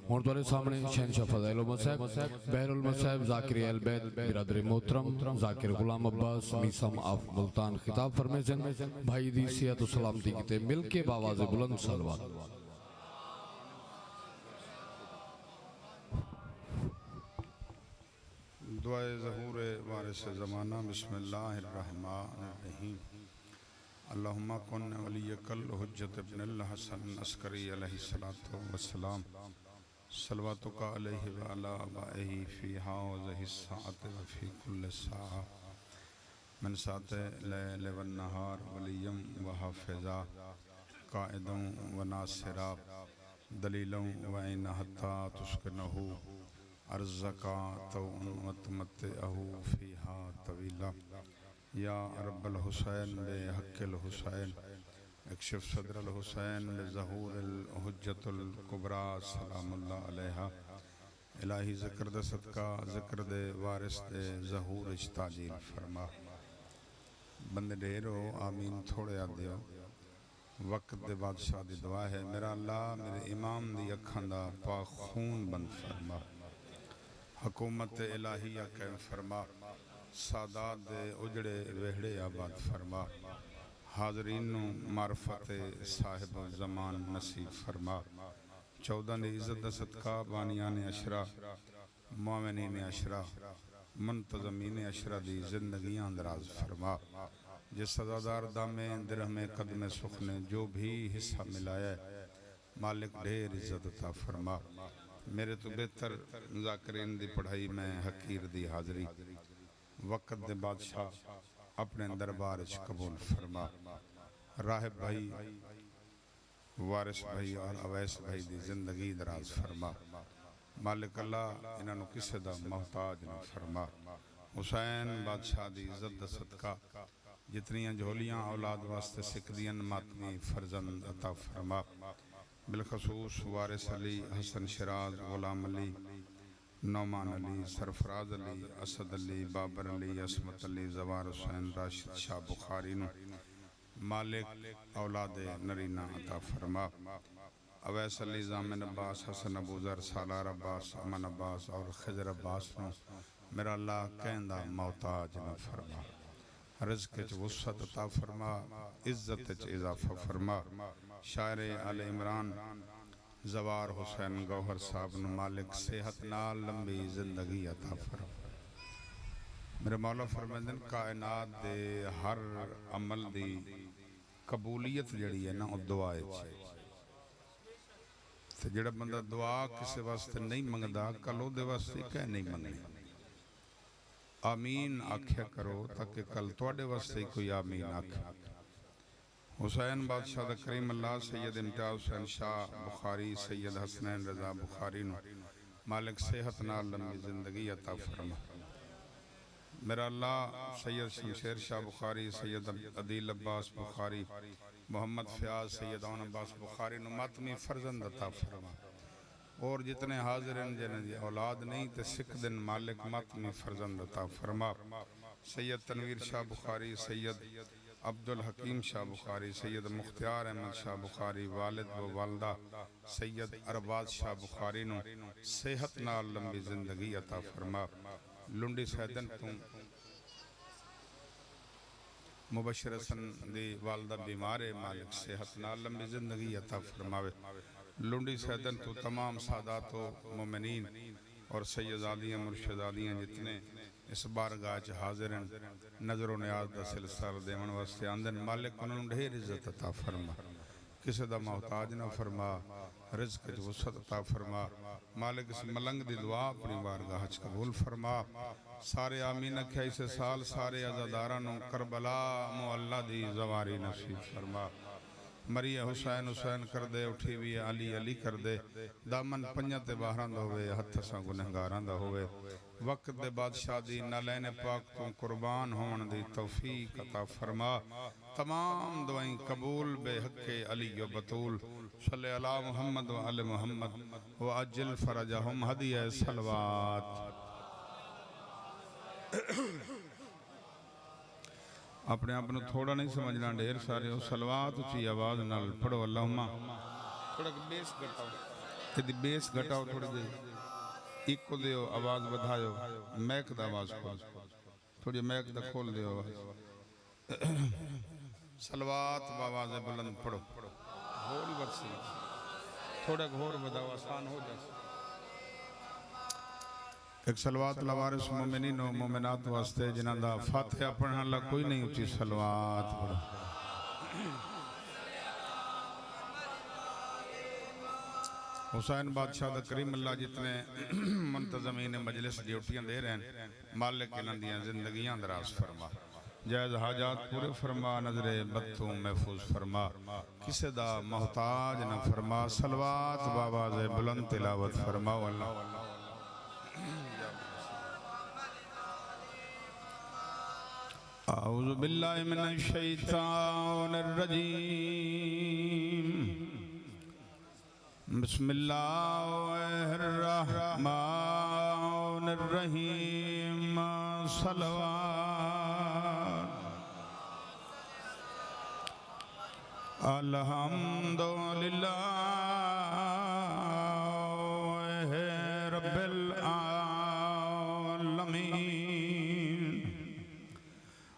ہوں تھوڑے سامنے شہنشاہ فضائل المصائب بحر المصائب ذاکر اہل بیت برادر محترم ذاکر غلام عباس میسم آف ملتان خطاب فرمے سن بھائی دی صحت و سلامتی کیتے مل کے باواز بلند صلوات دعائے ظہور وارث زمانہ بسم اللہ الرحمن الرحیم اللہم کن ولیک الحجت ابن الحسن عسکری علیہ السلام صلواتک علیہ وعلا آبائہ فی حوضہ الساعت وفی کل ساعہ من ساعت لیل والنہار ولیم وحافظہ قائدوں وناصرہ دلیلوں وعین حتی تسکنہو ارزقا توعن وتمتعہو فیہا طویلہ یا رب الحسین بے حق الحسین اکشف صدر الحسین بظہور الحجت الکبریٰ سلام اللہ علیہ الہی ذکر دے صدقہ ذکر دے وارث دے ظہور اجتاجیل فرما بندے ڈھیرو آمین تھوڑے آدھیو وقت دے بادشاہ دی دعا ہے میرا اللہ میرے امام دی اکھان دا پاک خون بند فرما حکومت الہیہ قائم فرما سادات دے اجڑے وہڑے آباد فرما حاضرین معرفت صاحب زمان نصیب فرما 14 دی عزت دا صدقہ بانیان اشرا مومنین اشرا منتظمین اشرا دی زندگیاں دراز فرما جس سزادار دامے درہم قدم سخنے جو بھی حصہ ملایا ہے مالک ڈھیر عزت عطا فرما میرے تو بہتر ذاکرین دی پڑھائی میں حقیر دی حاضری وقت دے بادشاہ اپنے دربار اچھ قبول فرما راہب بھائی وارث بھائی اور اویس بھائی دی زندگی دراز فرما مالک اللہ انہوں کسے دا محتاج نہ فرما حسین بادشاہ دی عزت دا صدقہ جتنیاں جھولیاں اولاد واسطے سکدین ماتمی فرزند عطا فرما بالخصوص وارث علی حسن شراز غلام علی نعمان علی سرفراز علی اسد علی بابر علی عصمت علی زوار حسین راشد شاہ بخاری نو مالک اولاد نرینہ عطا فرما اویس علی زامن عباس حسن ابو ذر سالار عباس امن عباس اور خضر عباس نو میرا اللہ کہندہ محتاج نہ فرما رزق چ وسعت عطا فرما عزت چ اضافہ فرما شاعر آل عمران زوار حسین گوہر صاحب نو مالک صحت نال لمبی زندگی عطا فرما میرے مولا فرمائدن کائنات دے ہر عمل دی قبولیت جڑی ہے نا دعائے تے جڑا بندہ دعا کسے واسطے نہیں منگدا کلو دے واسطے کہہ نہیں منگنی آمین آکھیا کرو تاکہ کل توڑے واسطے کوئی آمین آکھیا حسین بادشاہ دا کریم اللہ سید امتیاز حسین شاہ بخاری سید حسنین رضا بخاری نو مالک صحت نال لمبی زندگی عطا فرما میرا اللہ سید شمشیر شاہ بخاری سید عدیل عباس بخاری محمد فیاض سید اون عباس بخاری نو ماتمی فرزند عطا فرما اور جتنے حاضرین جنہیں دی اولاد نہیں تے سکھ دن مالک ماتمی فرزند عطا فرما سید تنویر شاہ بخاری سید عبدالحکیم شاہ بخاری سید مختار احمد شاہ بخاری والد و والدہ سید ارباز شاہ بخاری نو صحت نال لمبی زندگی عطا فرما لنڈی سیدن تم مبشر حسن دی والدہ بیمارے مالک صحت نال لمبی زندگی عطا فرماوے لنڈی سیدن تو تمام سادات و مومنین اور سیدادیاں مرشدادیاں جتنے اس بارگاہ حاضر ہیں نظر و نیاز دا سلسل دیون واسطے آندن مالک انہوں ڈھیر عزت عطا فرما کسی دا محتاج نہ فرما رزق وسعت عطا فرما مالک اس ملنگ دی دعا اپنی بارگاہ قبول فرما سارے آمین کیا اسے سال سارے عزادارانوں کربلا معلہ دی زواری نصیب فرما مری حسین حسین کر دے اٹھی بھی علی علی کر دے دامن پنجت باہران دا ہوئے ہتھ ساں گنہگاران دا ہوئے وقت دے بادشاہ دی نالین پاک تو قربان ہون دی توفیق عطا فرما تمام دعائیں قبول بے حق علی و بطول صلی اللہ محمد و علی محمد و عجل فرجہم ہدیہ صلوات اپنے آپ نے تھوڑا نہیں سمجھنا ڈھیر سارے ہو صلوات اچھی آواز نال پڑھو اللہم تھوڑا بیس کرتا ہوں ਇਹਦੀ ਬੇਸ ਘਟਾਓ ਥੋੜੀ ਜਿਹੀ, ਇੱਕੋ ਦਿਓ, ਆਵਾਜ਼ ਵਧਾਇਓ, ਮੈਕ ਦਾ ਆਵਾਜ਼ ਖੋਲ, ਥੋੜੀ ਮੈਕ ਦਾ ਖੋਲ ਦਿਓ ਆਵਾਜ਼। ਸਲਵਾਤ ਬਾਵਾਜ਼ ਬੁਲੰਦ ਪੜੋ, ਹੋਲ ਵਰਸੀ ਥੋੜਾ ਹੋਰ ਵਧਾਓ, ਆਸਾਨ ਹੋ ਜਾਏ। ایک سلوات لوارث مومنین و مومنات واسطے جنہاں دا فاتحہ پڑھنا اللہ کوئی نہیں اچھی سلوات پڑھو۔ حسین بادشاہ دا کریم اللہ جتنے منتظمین مجلس ڈیوٹیاں دے رہے ہیں، مالک انہاں دیاں زندگیاں دراز فرما، جائز حاجات پورے فرما، نظر بدتوں محفوظ فرما، کسے دا محتاج نہ فرما، سلوات بآواز بلند تلاوت فرماؤ اللہ۔ اعوذ باللہ من الشیطان الرجیم، بسم اللہ الرحمن الرحیم، صلوات الحمدللہ رب العالمین،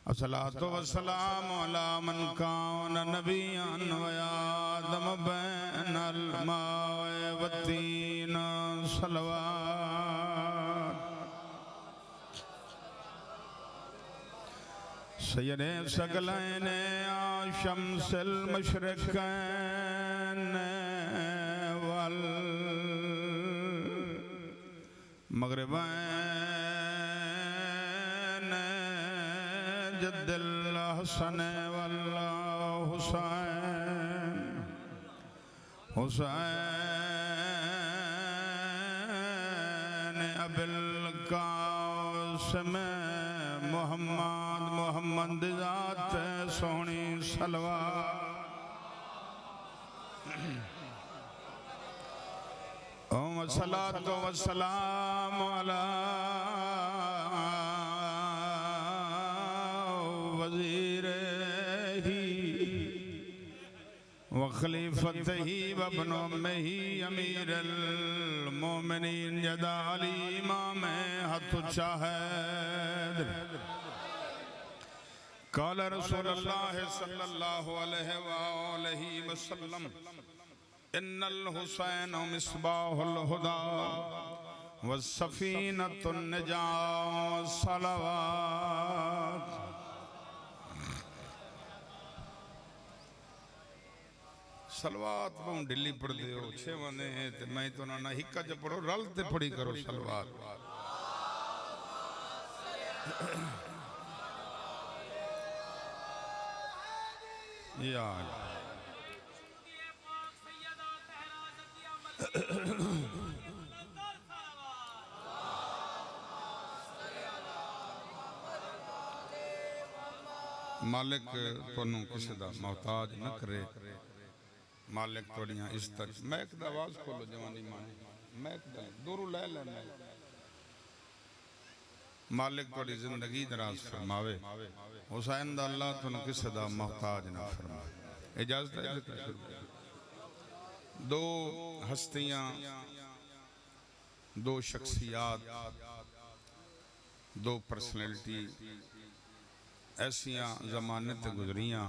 الصلاة والسلام على من كان نبيا وآدم بين الماء والطين، صلوات سید ثقلین شمس المشرقین والمغربین، جد الحسن والحسین، حسین ابی القاسم محمد، محمد ذات سونی صلوات۔ الصلاة والسلام علی وخلیفتہ وابن امہ امیر المومنین جدا علی امام حت شاہد، قال رسول اللہ صلی اللہ علیہ وآلہ وسلم، ان الحسین مصباح الہدی والسفینۃ النجاة، صلوات۔ سلوات بہن ڈلی پڑھ دے ہو، چھے وانے ہیں تے میں تو نہ ہکا جب پڑھو، رل تے پڑھی کرو سلوات۔ یا مالک تونوں کسی دا محتاج نہ کرے، مالک توڑیاں اس طرح میک دا آواز کھولو جوانی مانے، میک دا دورو لے لے مالک توڑی زندگی دراز فرماوے، حسین دا اللہ تونوں کسی دا محتاج نہ فرماوے۔ اجازت ہے ذکر شروع، دو ہستیاں، دو شخصیات، دو پرسنلٹی ایسیاں زمانے تے گزریاں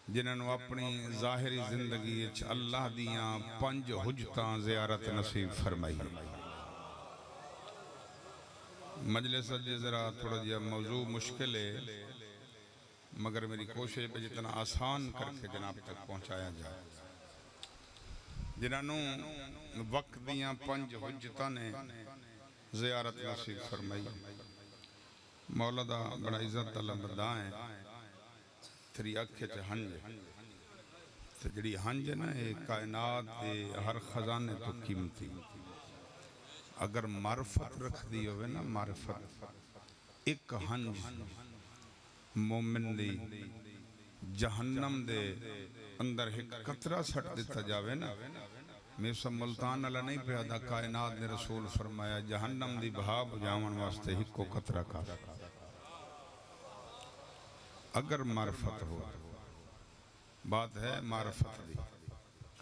جنہوں اپنی ظاہری زندگی اللہ دیاں 5 حجتاں زیارت نصیب فرمائی۔ مجلس ذرا تھوڑا جہا موضوع مشکل ہے، مگر میری کوشش پہ جتنا آسان کر کے جناب تک پہنچایا جائے۔ جنہوں وقت دیاں 5 حجتاں نے زیارت نصیب فرمائی، مولا دا بڑا عزت اللہ بردائیں، تیری اکھے چے ہنج، تو جڑی ہنج ہے نا کائنات دے ہر خزانے تو قیمتی، اگر معرفت رکھ دی ہوئے نا، معرفت ایک ہنج مومن دی جہنم دے اندر ایک قطرہ سٹ دیتا جاوے نا، میں سب ملتان اللہ نہیں پیادا، کائنات نے رسول فرمایا جہنم دی بھاب جاون واسطے ہی کو قطرہ کافی، اگر معرفت ہو، بات ہے معرفت دی،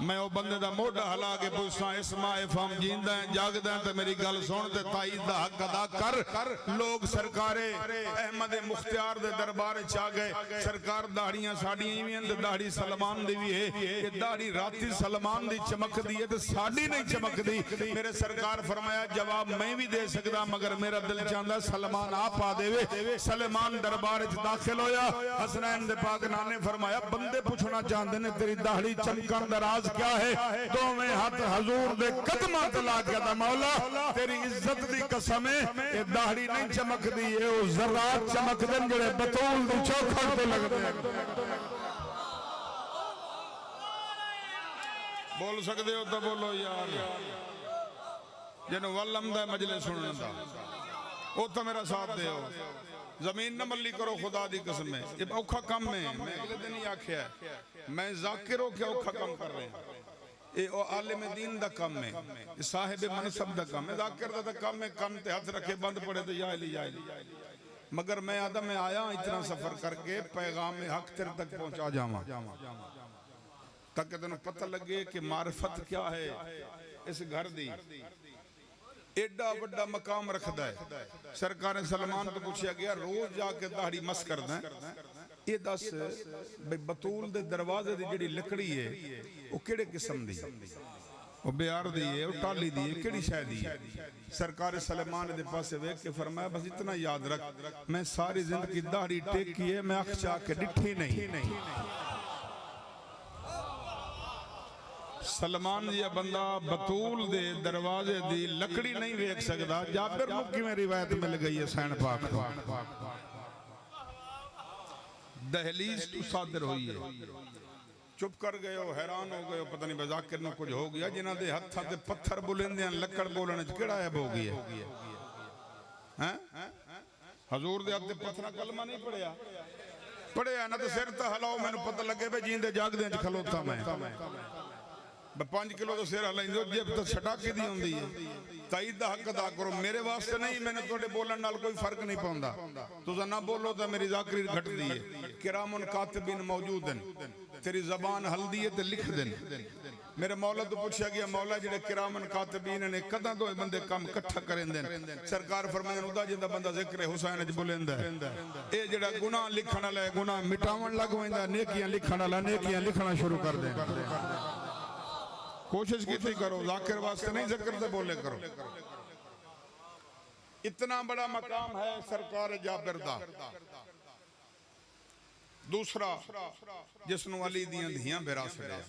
میں وہ بندے دا موڈا ہلا کے پوچھاں اسماء فہم جیندہ ہیں جاگدہ ہیں تو میری گل سن تے تائید دا حق ادا کر. لوگ سرکار احمد مختار دے دربار چاہ گئے. سرکار داڑیاں ساڑیاں ہی ہیں داڑی سلمان دی بھی ہے. یہ داڑی راتی سلمان دی چمک دی ہے تو ساڑی نہیں چمک دی. میرے سرکار فرمایا جواب میں بھی دے سکتا مگر میرا دل چاندہ سلمان آپ آ دے وے. سلمان دربار داخل ہویا. حسنین دے پاک نانے فرمایا بندے پوچھنا چاہتے نے تیری داڑھی چمکن دراز کیا ہے؟ دو میں ہاتھ حضور دے قدمہ تلا کہتا مولا تیری عزت دی قسم ہے یہ داڑھی نہیں چمک دی ہے وہ ذرات چمک دن جڑے بطول دی چوکھڑ پہ لگ دے. بول سکتے ہو تو بولو یار جنہوں واللم دے مجلس سننا دا وہ تو میرا ساتھ دے ہو. زمین نہ ملی کرو خدا دی قسم ہے. یہ اوکھا کم ہے. میں اگلے دن ہی آکھیا ہے میں ذاکروں کے اوکھا کم کر رہے ہیں. یہ عالم دین دا کم ہے. صاحب منصب دا کم ہے. ذاکر دا کم ہے. کم تے ہاتھ رکھے بند پڑے تو یا علی یا علی. مگر میں آدم میں آیا اتنا سفر کر کے پیغام حق تیرے تک پہنچا جاواں تاکہ تنہیں پتہ لگے کہ معرفت کیا ہے. اس گھر دی ایڈا بڑا مقام رکھدا ہے. سرکار سلمان تو پوچھا گیا روز جا کے داڑھی مس کر دیں یہ دس بطول دے دروازے دی جڑی لکڑی ہے وہ کیڑے قسم دی وہ بیار دی ہے وہ ٹالی دی ہے کیڑی شے دی ہے. سرکار سلمان دے پاسے ویکھ کے فرمایا بس اتنا یاد رکھ میں ساری زندگی داڑھی ٹیکی ہے میں اکھ چاہ کے ڈٹھی نہیں. سلمان جی بندہ بطول دے دروازے دی لکڑی نہیں ویکھ سکدا. جابر مکی میں روایت مل گئی ہے سین پاک تو دہلیز تو صادر ہوئی ہے. چپ کر گئے ہو حیران ہو گئے ہو پتہ نہیں بذاکر نہ کچھ ہو گیا جنہ دے ہتھا دے پتھر بلندیاں لکڑ بولنے کیڑا ہے ہو گئی ہے. حضور دے ہتھ دے پتھر کلمہ نہیں پڑھیا نہ تو سر تے ہلاؤ مینوں پتہ لگے بے جیندے جاگدے وچ کھلوتا میں 5 کلو تو سیر ہلائیں دو جیب تو چھٹا کے دی ہوں دی تائید دا حق ادا کرو. میرے واسطے نہیں میں نے توڑے بولن نال کوئی فرق نہیں پاؤندا. تو نہ بولو تو میری ذاکری گھٹ دی ہے. کرامن کاتبین موجود ہیں تیری زبان ہل دی ہے تے لکھ دیں. میرے مولا تو پوچھا گیا مولا جڑے کرامن کاتبین نے کداں دو بندے کام کٹھا کریں دیں. سرکار فرمائیں ادا جندا بندہ ذکر حسین اج بولیندا ہے اے جڑا گناہ لکھن والا ہے گناہ مٹاون لگ ویندا نیکیاں لکھن والا نیکیاں لکھنا شروع کر دیں. کوشش کیتی کرو ذاکر واسطے نہیں ذکر سے بولے کرو. اتنا بڑا مقام ہے سرکار جابر دا. دوسرا جس نو علی دیاں دھیاں بیرا سڑے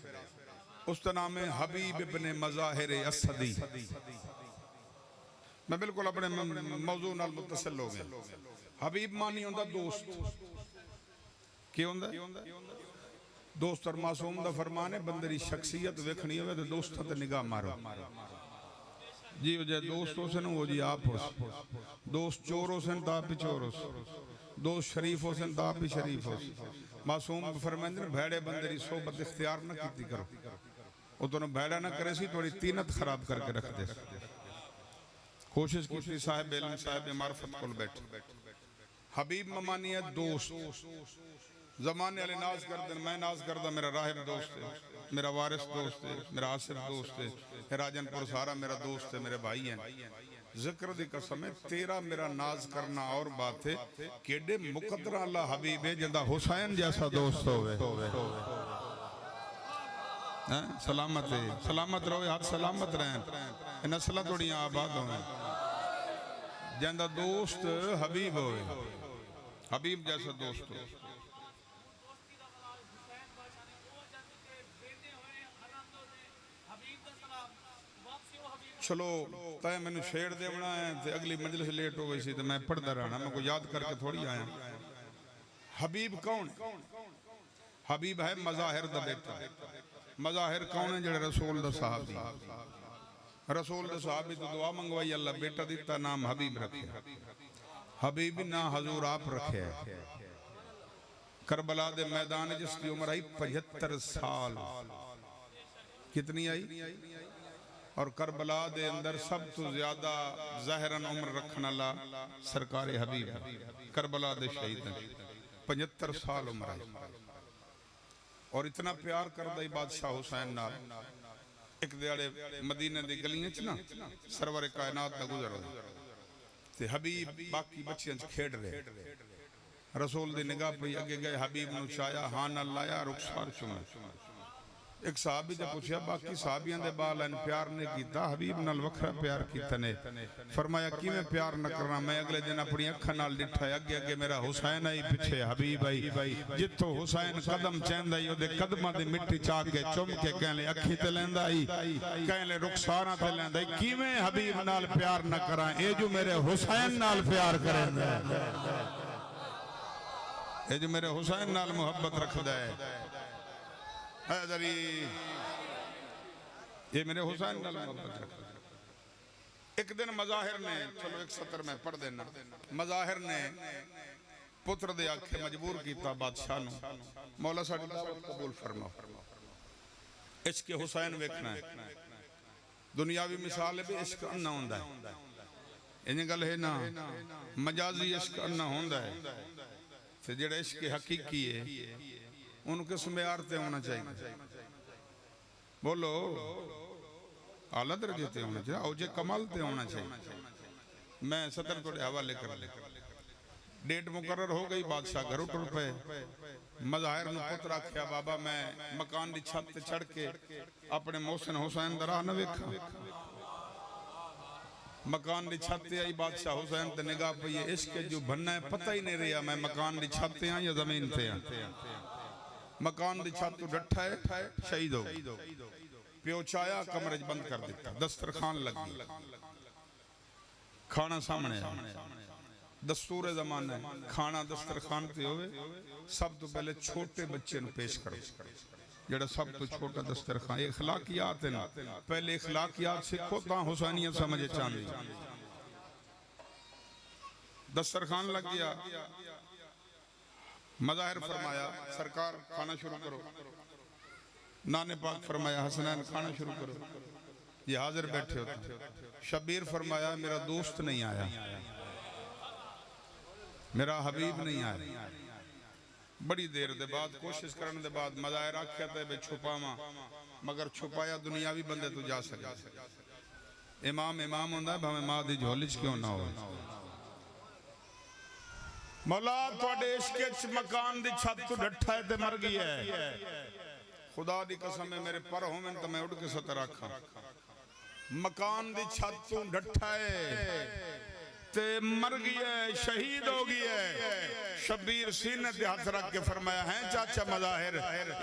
اس کا نام ہے حبیب ابن مظاہر اسدی. میں بالکل اپنے موضوع نال متصل ہو گئے. حبیب مانی ہوندا دوست کی ہوندا دوست اور معصوم دا فرمان ہے بندری شخصیت ویکھنی ہوئے تو دوستہ تے نگاہ مارو. جی وجہ دوست ہو سن وہ جی آپ ہو سن. دوست چور ہو سن تا پی چور ہو سن. دوست شریف ہو سن تا پی شریف ہو سن. معصوم فرمائیں دن بھیڑے بندری صحبت اختیار نہ کیتی کرو. وہ تو نہ بھیڑا نہ کرے سی توڑی تینت خراب کر کے رکھ دے. کوشش کیتی صاحب علم صاحب معرفت کل بیٹھ. حبیب ممانی ہے دوست. زمانے والے ناز کردن میں ناز کردہ میرا راہب دوست ہے میرا وارث دوست ہے میرا آصف دوست ہے راجن پور سارا میرا دوست ہے میرے بھائی ہیں. ذکر دی قسم ہے تیرا میرا ناز کرنا اور بات ہے کیڑے مقدر اللہ حبیب ہے جندہ حسین جیسا دوست ہوئے. سلامت ہے سلامت رہو ہاتھ سلامت رہیں نسلہ توڑیاں آباد ہوئے جندہ دوست حبیب ہوئے. حبیب جیسا دوست ہوئے. چلو تائیں میں نے شیر دے بنا ہے تے اگلی مجلس لیٹ ہو گئی سی تے میں پڑھ در رہا میں کو یاد کر کے تھوڑی آیا. حبیب کون؟ حبیب ہے مظاہر دا بیٹا. مظاہر کون ہے جڑے رسول دا صحابی. رسول دا صحابی تو دعا منگوائی اللہ بیٹا دیتا نام حبیب رکھے. حبیب نہ حضور آپ رکھے. کربلا دے میدان جس کی عمر آئی 75 سال. کتنی آئی؟ اور کربلا دے اندر سب تو زیادہ ظاہراً عمر رکھنا اللہ سرکار حبیب. کربلا دے شہید ہیں 75 سال عمر ہے. اور اتنا پیار کردا ہی بادشاہ حسین نال ایک دیڑے مدینے دی گلیاں چ نا سرور کائنات دا گزر ہویا تے حبیب باقی بچیاں چ کھیڈ رہے رسول دی نگاہ پہ اگے گئے حبیب نو چایا ہاں نہ لایا رخسار چومے ایک صحابی جب پوچھا باقی صحابیاں دے بال ان پیار نے کیتا حبیب نال وکھرا پیار کیتا نے فرمایا کی میں پیار نہ کرنا میں اگلے دن اپنی اکھاں نال ڈٹھا اگے اگے میرا حسین آئی پیچھے حبیب آئی جتھوں حسین قدم چیندا ای اودے قدماں دی مٹی چا کے چم کے کہلے اکھی تے لیندا ای کہلے رخساراں تے لیندا ای کیویں حبیب نال پیار نہ کراں اے جو میرے حسین نال پیار کریندا ہے اے جو میرے حسین نال محبت رکھدا ہے حیدری یہ میرے حسین نال محبت رکھدا ہے ایک دن مظاہر نے چلو ایک سطر میں پڑھ دینا مظاہر نے پتر دے آکھے مجبور کیتا بادشاہ نو مولا ساڈی دعوت قبول فرماؤ عشق حسین ویکھنا ہے دنیاوی مثال ہے بھی عشق انہ ہوندا ہے انہیں گل ہے نا مجازی عشق انہ ہوندا ہے تے جڑا عشق حقیقی ہے ان کے سمیار تے ہونا چاہیے بولو اعلیٰ درجے تے ہونا چاہیے اوجے کمال تے ہونا چاہیے میں صدر توڑے حوالے کر لے ڈیٹ مقرر ہو گئی بادشاہ گھروں ٹر پہ مظاہر نے پتر آکھیا بابا میں مکان دی چھت تے چڑھ کے اپنے محسن حسین دراہ نہ ویکھا مکان دی چھت تے آئی بادشاہ حسین تے نگاہ پہ یہ عشق جو بھننا ہے پتہ ہی نہیں رہا میں مکان دی چھت تے ہاں یا زمین تے ہاں مکان دی چھت تو ڈٹھا ہے شہید ہو پیو چایا کمرج بند کر دیتا دسترخوان لگ گئی کھانا سامنے دستور زمانہ ہے کھانا دسترخوان پہ ہوئے سب تو پہلے چھوٹے بچے نو پیش کرو جڑا سب تو چھوٹا دسترخوان اخلاقیات ہے نا پہلے اخلاقیات سکھو تاں حسینیت سمجھے چاندی دسترخوان لگ گیا مظاہر فرمایا سرکار کھانا شروع کرو نانے پاک فرمایا حسنین کھانا شروع کرو یہ حاضر بیٹھے ہوتے شبیر فرمایا میرا دوست نہیں آیا میرا حبیب نہیں آیا بڑی دیر دے بعد کوشش کرنے دے بعد مظاہر آکھیا تے بے چھپا ماں مگر چھپایا دنیاوی بندے تو جا سکے امام ہوندہ ہے بھامے ماں دی جھولچ کیوں نہ ہو مولا توڑے عشق مکان دی چھت تو ڈٹھا ہے تے مر گئی ہے خدا دی قسم ہے میرے پر ہوں میں تو میں اڑ کے سطر رکھا مکان دی چھت تو ڈٹھا ہے تے مر گئی ہے شہید ہو گئی ہے شبیر سینے تے ہاتھ رکھ کے فرمایا ہیں چاچا مظاہر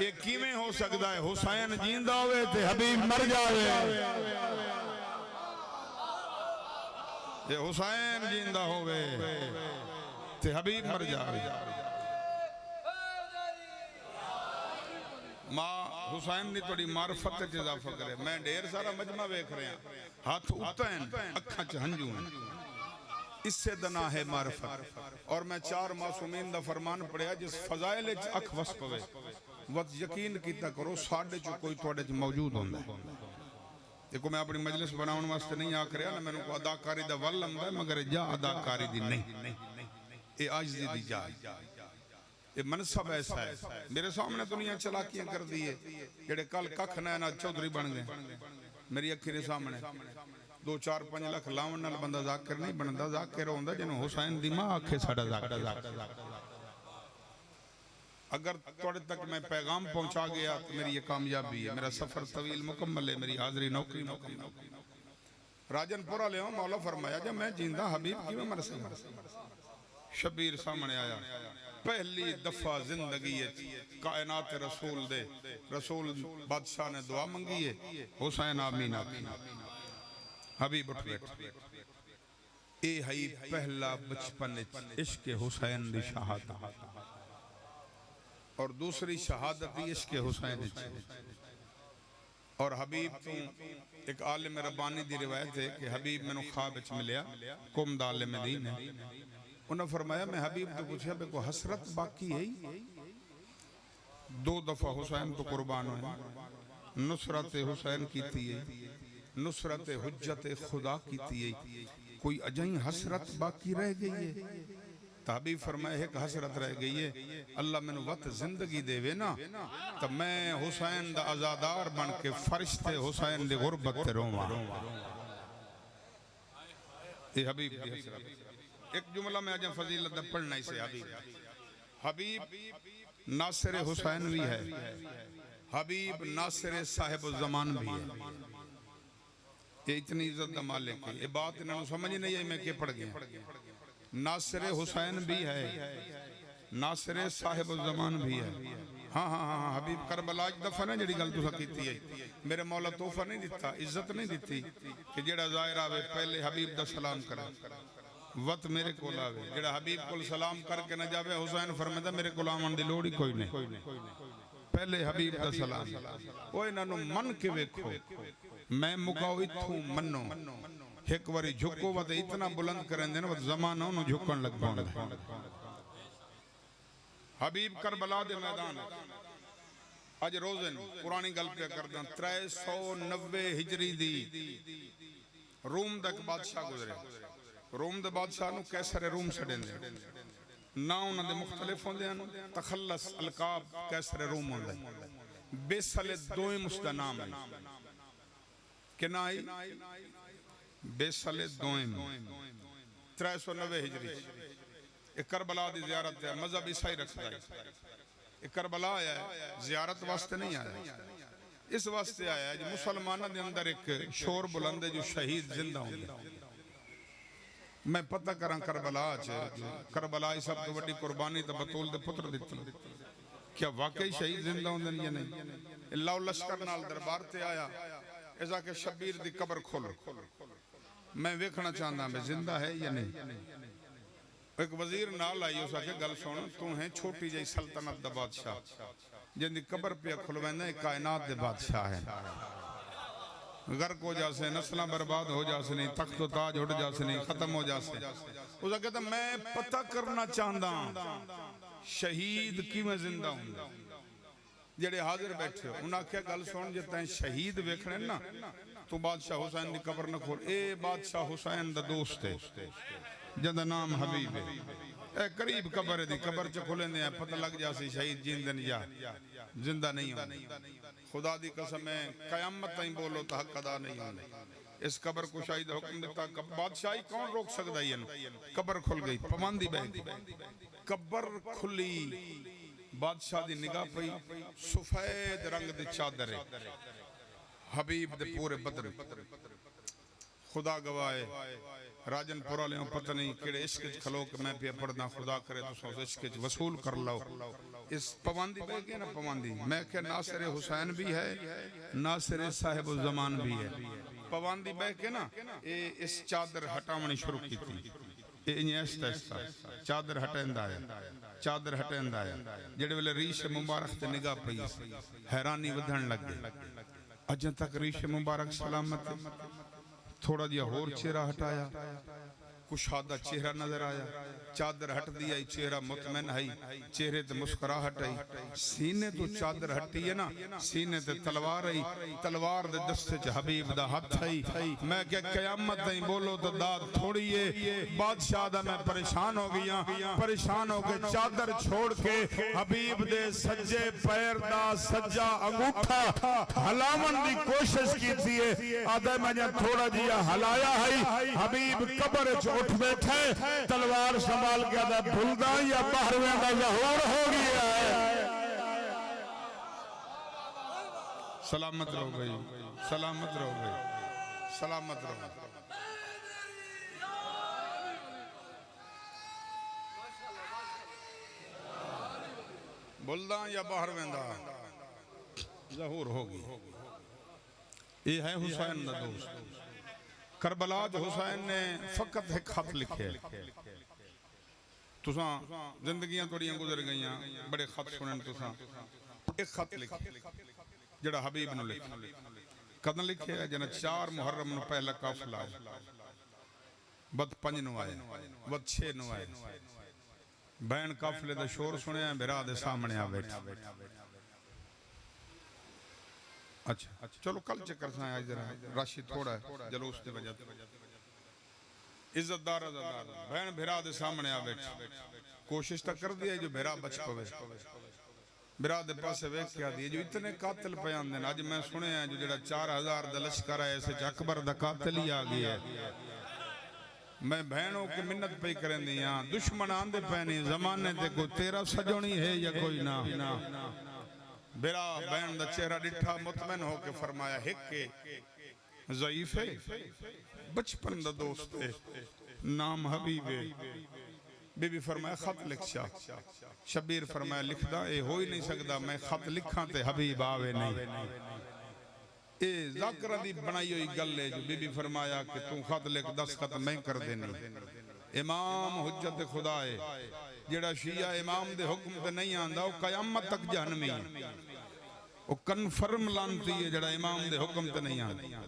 یہ کیویں ہو سکتا ہے حسین جیندہ ہوئے تے حبیب مر جاوے یہ حسین جیندہ ہوئے تے حبیب مر جاوے ماں حسین نے توڑی معرفت تے اضافہ کرے میں ڈیر سارا مجمع ویکھ رہے ہیں ہاتھ اٹھائیں اکھاں چہنجو ہیں اس سے دنا ہے معرفت اور میں 4 معصومین دا فرمان پڑھیا جس فضائل اکھ وس پوے وقت یقین کیتا کرو ساڑھے جو کوئی توڑے موجود ہوندہ ہے دیکھو میں اپنی مجلس بناؤن واسطے نہیں آکھ رہا نا میں نے کو اداکاری دا ولم دا مگر جا اداکاری دی نہیں اے آجزی دی جا یہ منصب ایسا ہے میرے سامنے دنیا چلاکیاں کر دیئے جڑے کل ککھ نینا چودری بن گئے میری اکھیرے سامنے 2-4-5 لاکھ لاؤن نال بندہ ذاکر نہیں بندہ ذاکر ہوندہ جنہوں حسین دی ماں آکھے ساڑھا ذاکر اگر توڑے تک میں پیغام پہنچا گیا تو میری یہ کامیابی ہے میرا سفر طویل مکمل ہے میری حاضری نوکری مکمل راجن پورا لے ہوں مولا فرمایا جب میں جیندہ حبیب کی میں مرسی شبیر سامنے آیا پہلی دفعہ زندگی کائنات رسول دے رسول بادشاہ نے دعا منگی ہے حسین آمین آمین حبیب اٹھ بیٹھ اے ہی پہلا بچپن عشق حسین دی شہادت اور دوسری شہادت دی عشق حسین اور حبیب تو ایک عالم ربانی دی روایت ہے کہ حبیب میں نے خواب اچھ ملیا کم دا عالم دین ہے انہوں نے فرمایا میں حبیب تو پوچھا بے کو حسرت باقی ہے 2 دفعہ حسین تو قربان ہوئے نصرت حسین کی تھی نصرت حجت خدا کی تھی کوئی اجائیں حسرت باقی رہ گئی ہے تو حبیب فرمائے ایک حسرت رہ گئی ہے اللہ میں وقت زندگی دے وے نا تو میں حسین دا ازادار بن کے فرشتے حسین دی غربت تے رواں یہ حبیب دی حسرت ایک جملہ میں آجاں فضیلت دا پڑھنا اسے حبیب ناصر حسین بھی ہے حبیب ناصر صاحب الزمان بھی ہے یہ اتنی عزت دا مالک ہے یہ بات انہوں نے سمجھ نہیں ہے میں کہ پڑھ گیا ناصر حسین بھی ہے ناصر صاحب الزمان بھی ہے ہاں ہاں ہاں حبیب کربلا دفعہ نہیں جڑی گل تو سکیتی ہے میرے مولا توفہ نہیں دیتا عزت نہیں دیتی کہ جڑا ظاہر آوے پہلے حبیب دا سلام کرے وقت میرے کول آوے جڑا حبیب کول سلام کر کے نہ جاوے حسین فرمائے میرے کول آمن دی لوڑ ہی کوئی نہیں پہلے حبیب دا سلام وہ انہاں نو من کے ویکھو میں مکاؤ اتھوں منو ایک واری جھکو وقت اتنا بلند کریں دینا وقت زمانہ انہوں جھکن لگ پاؤں دے حبیب کربلا دے میدان آج روزن پرانی گل پہ کردن 390 ہجری دی روم دا ایک بادشاہ گزرے روم دا بادشاہ نو کیسر روم سڑیں دے نا انہوں دے مختلف ہوں دے تخلص القاب کیسر روم ہوں دے بیسل دوئم اس دا نام ہے کنائی بیسل دوئم 390 ہجری ایک کربلا دی زیارت ہے مذہب عیسائی رکھتا ہے ایک کربلا آیا ہے زیارت واسطے نہیں آیا اس واسطے آیا ہے جو مسلمانہ دے اندر ایک شور بلند ہے جو شہید زندہ ہوں گے میں پتہ کراں کربلا کربلا سب تو بڑی قربانی تو بطول دے پتر دیتی کیا واقعی شہید زندہ ہوں دن یا نہیں اللہ لشکر نال دربار تے آیا ایسا کہ شبیر دی قبر کھولو میں ویکھنا چاہتا میں زندہ ہے یا نہیں ایک وزیر نال آئی اسا کہ گل سن تو ہیں چھوٹی جائی سلطنت دا بادشاہ جن دی قبر پہ کھلویندہ ایک کائنات دے بادشاہ ہے غرق ہو جاسے نسلہ برباد ہو جاسے نہیں تخت و تاج اٹھ جاسے نہیں ختم ہو جاسے اسا کہتا میں پتہ کرنا چاہتا شہید کی میں زندہ ہوں جڑے حاضر بیٹھے ہو انہاں کیا گل سن جتا ہیں شہید ویکھنے نا تو بادشاہ حسین دی قبر نہ کھول اے بادشاہ حسین دا دوست ہے جندہ نام حبیب ہے اے قریب قبر ہے دی قبر چا کھولیں دے ہیں پتہ لگ جاسی شہید جیندن یا زندہ نہیں ہوں خدا دی قسم ہے قیامت تائیں بولو تا حق ادا نہیں ہوں اس قبر کو شاہد حکم دیتا بادشاہی کون روک سکتا ہے قبر کھل گئی پماندی بہ قبر کھلی بادشاہ دی نگاہ پئی سفید رنگ دی چادر ہے حبیب دے پورے بدن خدا گواہے راجن پورا لیوں پتہ نہیں کیڑے عشق کھلو کہ میں پہ پڑھنا خدا کرے تو سوز عشق وصول کر لو اس پواندی بے گئے نا پواندی میں کہ ناصر حسین بھی ہے ناصر صاحب الزمان بھی ہے پواندی بے کے نا اس چادر ہٹاونی شروع کی تھی انہیں ایستا ایستا چادر ہٹیندا ہے چادر ہٹیندا ہے جڑے ویلے ریش مبارک تے نگاہ پئی حیرانی ودھن لگ گئے اجن تک ریش مبارک سلامت تھوڑا دیا اور چہرہ ہٹایا کشادہ چہرہ نظر آیا چادر ہٹ دیا چہرہ مطمئن ہے چہرے تے مسکراہٹ ہے سینے تو چادر ہٹی ہے نا سینے تے تلوار ہے تلوار دے دستے چ حبیب دا ہاتھ ہے میں کہ قیامت نہیں بولو تو داد تھوڑی ہے بادشاہ دا میں پریشان ہو گیا پریشان ہو کے چادر چھوڑ کے حبیب دے سجے پیر دا سجا انگوٹھا ہلاون دی کوشش کی تھی آدھے میں نے تھوڑا جیا ہلایا ہے حبیب قبر چھوڑ اٹھ بیٹھے تلوار سنبھال کے آدھا بھلدہ یا باہرویں کا ظہور ہو گیا ہے سلامت رہو گئی سلامت رہو گئی سلامت رہو گئی بھلدہ یا باہرویں کا ظہور ہو گئی یہ ہے حسین دا دوست کربلا حسین نے فقط ایک خط لکھے تساں زندگیاں توڑیاں گزر گئیاں بڑے خط سنن تساں ایک خط لکھے جڑا حبیب نو لکھے کدن لکھے ہے جنہ 4 محرم نو پہلا قافلہ آئے بد 5 نو آئے بد 6 نو آئے بین قافلے دا شور سنے ہیں برا دے سامنے آ بیٹھا اچھا چلو کل چکر سائیں آج ذرا راشی تھوڑا ہے جلوس دے وجہ عزتدار عزتدار بہن بھرا دے سامنے آ بیٹھ کوشش تا کر دیا جو بھرا بچ پوے برا دے پاسے ویکھ کے آدھی جو اتنے قاتل پیان دین آج میں سنے ہیں جو جڑا 4000 دا لشکر ہے ایسے اکبر دا قاتل ہی آگئی ہے میں بہنوں کی منت پہ کریں دیاں دشمن آندے پہنی زمانے دے کو تیرا سجونی ہے یا کوئی نہ برا بہن دا چہرہ ڈٹھا مطمئن ہو کے فرمایا ہک کے ضعیف ہے بچپن دا دوست ہے نام حبیب ہے بی بی فرمایا خط لکھ شاہ شبیر فرمایا لکھ دا اے ہو ہی نہیں سکتا میں خط لکھاں تے حبیب آوے نہیں اے ذاکرہ دی بنائی ہوئی گل ہے جو بی بی فرمایا کہ تو خط لکھ 10 خط میں کر دینی امام حجت خدا ہے جڑا شیعہ امام دے حکم تے نہیں آندہ وہ قیامت تک جہنمی ہے وہ کنفرم لانتی ہے جڑا امام دے حکم تے نہیں آندہ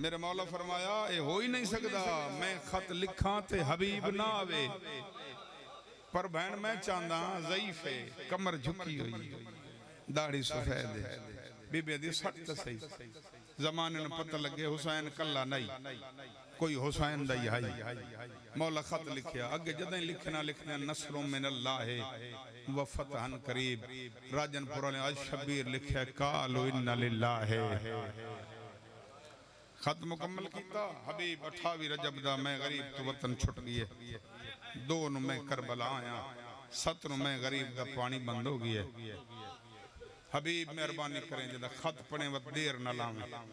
میرے مولا فرمایا اے ہو ہی نہیں سکتا میں خط لکھاں تے حبیب نہ آوے پر بہن میں چاندہ ضعیف ہے کمر جھکی ہوئی داڑھی سفید ہے بی بی دی سٹ تا صحیح زمانے نے پتہ لگے حسین کلہ نہیں کوئی حسین دائی ہائی مولا خط لکھیا اگے جدیں لکھنا نصر من اللہ ہے وفتحن قریب راجن پورا نے آج شبیر لکھیا قالوا ان للہ ہے خط مکمل کیتا حبیب 28 رجب دا میں غریب تو وطن چھٹ گئے 2 نو میں کربلا آیا 7 نو میں غریب دا پانی بند ہو گئے حبیب مہربانی کریں جدہ خط پڑھیں وقت دیر نہ لائیں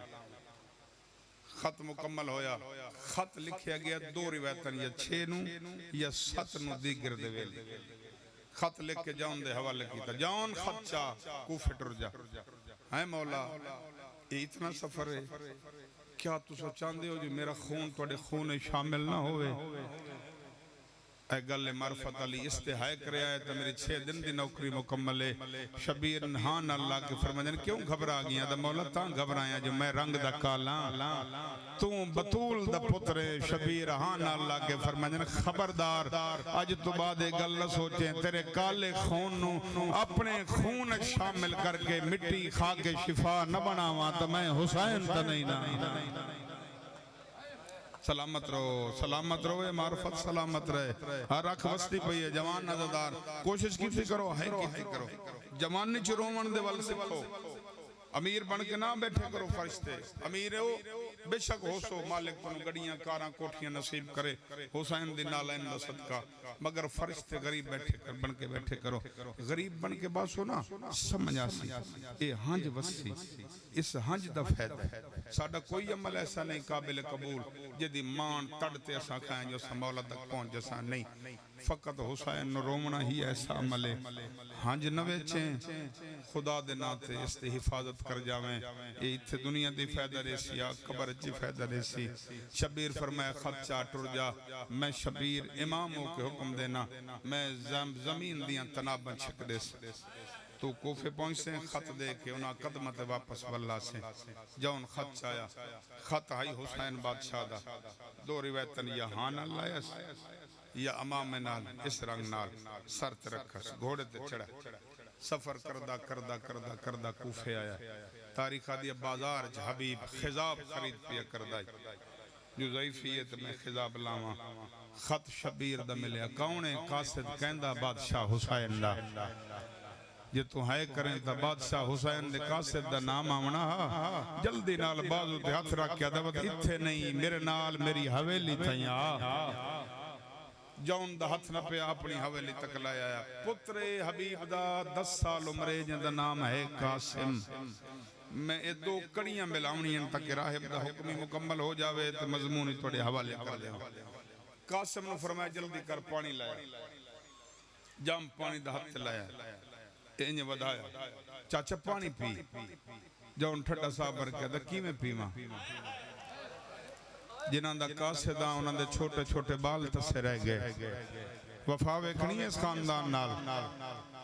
خط مکمل ہویا خط لکھیا گیا 2 روایتاں یا 6 نو یا 7 نو دیگر دے ویلے خط لکھ کے جاؤن دے حوالے کیتا جاؤن خط چاہ کوفے ٹر جا ہے مولا یہ اتنا سفر ہے کیا تو سو چاندے ہو جو میرا خون توڑے خون شامل نہ ہوئے اے گل معرفت علی استحائے کرے آئے تو میری 6 دن دی نوکری مکمل ہے شبیر نہان اللہ کے فرمائیں کیوں گھبرا گیا دا مولا تاں گھبرایا جو میں رنگ دا کالا تو بطول دا پترے شبیر ہان اللہ کے فرمائیں خبردار آج تو بعد گل نہ سوچیں تیرے کالے خون نو اپنے خون شامل کر کے مٹی کھا کے شفا نہ بناواں تو میں حسین تا نہیں نہ سلامت رہو اے معرفت سلامت رہے ہر اکھ وستی پئی ہے جوان نظردار کوشش کیتی کرو ہے کیتی کرو جوان نے چرومن دے ول سکھو امیر بن کے نہ بیٹھے کرو فرشتے امیر ہو بے شک ہو سو مالک تنو گڑیاں کاراں کوٹھیاں نصیب کرے حسین دی نالین دا صدقہ مگر فرشتے غریب بن کے بیٹھے کرو غریب بن کے باسو نا سمجھا سی اے ہنج وسی اس ہنج دا فائدہ ساڈا کوئی عمل ایسا نہیں قابل قبول جدی مان تڑتے اساں کھائیں جو مولا تک پہنچ جساں نہیں فقط حسین نو رومنا ہی ایسا عمل ہے ہنج نہ ویچیں خدا دے ناتے اس تے حفاظت کر جاویں یہ اتھے دنیا دی فائدہ ریسی یا قبر جی فائدہ ریسی شبیر فرمایا خط چاہ ٹر جا میں شبیر اماموں کے حکم دینا میں زمین دیاں تناباں چھک دے سے تو کوفے پہنچ سے خط دے کے انہاں قدمت واپس واللہ سے جاؤن خط چایا خط آئی حسین بادشاہ دا 2 روایتاں یا ہان اللہ یا امام نال اس رنگ نال سرت رکھس گھوڑے تے چڑھا سفر کردہ کوفے آیا تاریخ آدیا بازار حبیب خضاب خرید پیا کردائی جو ضعیفیت میں خضاب لاما خط شبیر دا ملیا کауنے قاسد کہندہ بادشاہ حسین دا یہ تو ہے کریں تا بادشاہ حسین دے قاسد دا نام آمنا جلدی نال بازو تے ہاتھ رکھ کیا دوت اتھے نہیں میرے نال میری حویلی تھا جاؤن دا ہتھ نہ پہ اپنی حویلی تک لایا ہے پتر حبیب دا 10 سال عمرے جن دا نام ہے قاسم میں یہ 2 کڑیاں ملاؤنی ہیں تاکہ راہب دا حکمی مکمل ہو جاوے تو مضمونی توڑے حوالے کر دیں قاسم نے فرمایا جلدی کر پانی لایا جام پانی دا ہتھ لایا انجھے ودھایا چاچا پانی پی جاؤن ٹھٹا صابر کیا دا کی میں پیما جنہاں دا قاسدہ انہاں دے چھوٹے چھوٹے بال تسے رہ گئے وفا ویکھنی ہے اس خاندان نال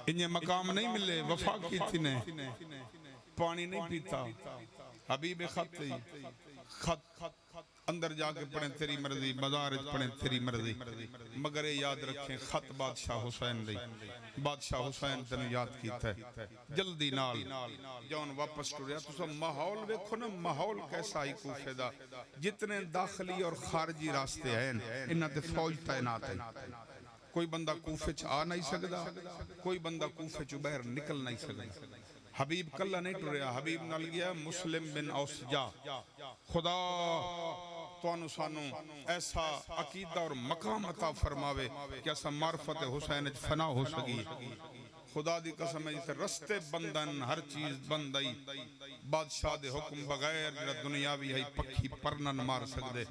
انہیں مقام نہیں ملے وفا کی تھی نے پانی نہیں پیتا حبیب خط اندر جا کے پڑھیں تیری مرضی، بازار پڑھیں تیری مرضی، مگر یہ یاد رکھیں خط بادشاہ حسین دی، بادشاہ حسین تنو یاد کیتا ہے جلدی نال جون واپس ٹریا۔ تو سب ماحول ویکھو نا، ماحول کیسا ہی کوفے دا، جتنے داخلی اور خارجی راستے ہیں انہاں تے فوج تعینات ہے، کوئی بندہ کوفے چ آ نہیں سکدا، کوئی بندہ کوفے چ باہر نکل نہیں سکدا۔ حبیب کلہ نہیں ٹریا، حبیب نال گیا مسلم بن اوسجا۔ خدا توانو سانو ایسا عقیدہ اور مقام عطا فرماوے کہ ایسا معرفت حسین فنا ہو سکی۔ خدا دی قسم ہے جیسے رستے بندن ہر چیز بندائی، بادشاہ دے حکم بغیر جڑا دنیاوی ہے پکھی پرنن مار سکدے۔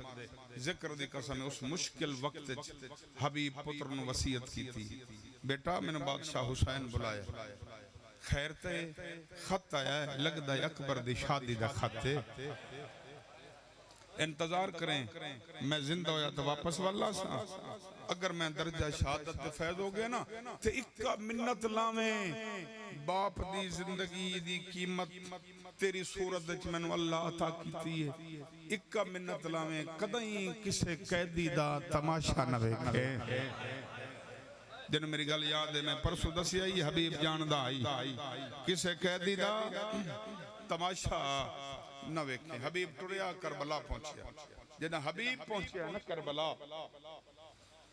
ذکر دی قسم ہے اس مشکل وقت حبیب پتر نو وصیت کی تھی، بیٹا میں نے بادشاہ حسین بلایا، خیر تے خط آیا ہے، لگدا ہے اکبر دی شادی دا خط ہے، انتظار کریں، میں زندہ ہویا تو واپس واللہ سا، اگر میں درجہ شہادت دے فیض ہو گیا نا تے اکا منت لاویں، باپ دی زندگی دی قیمت تیری صورت وچ مینوں اللہ عطا کیتی ہے، اکا منت لاویں کدیں کسے قیدی دا تماشا نہ ویکھے۔ جن میری گل یاد ہے میں پرسوں دسی آئی حبیب جاندہ آئی کسے قیدی دا تماشا نہ ویکھے۔ حبیب ٹریا کربلا پہنچیا، جنہ حبیب پہنچیا نا کربلا،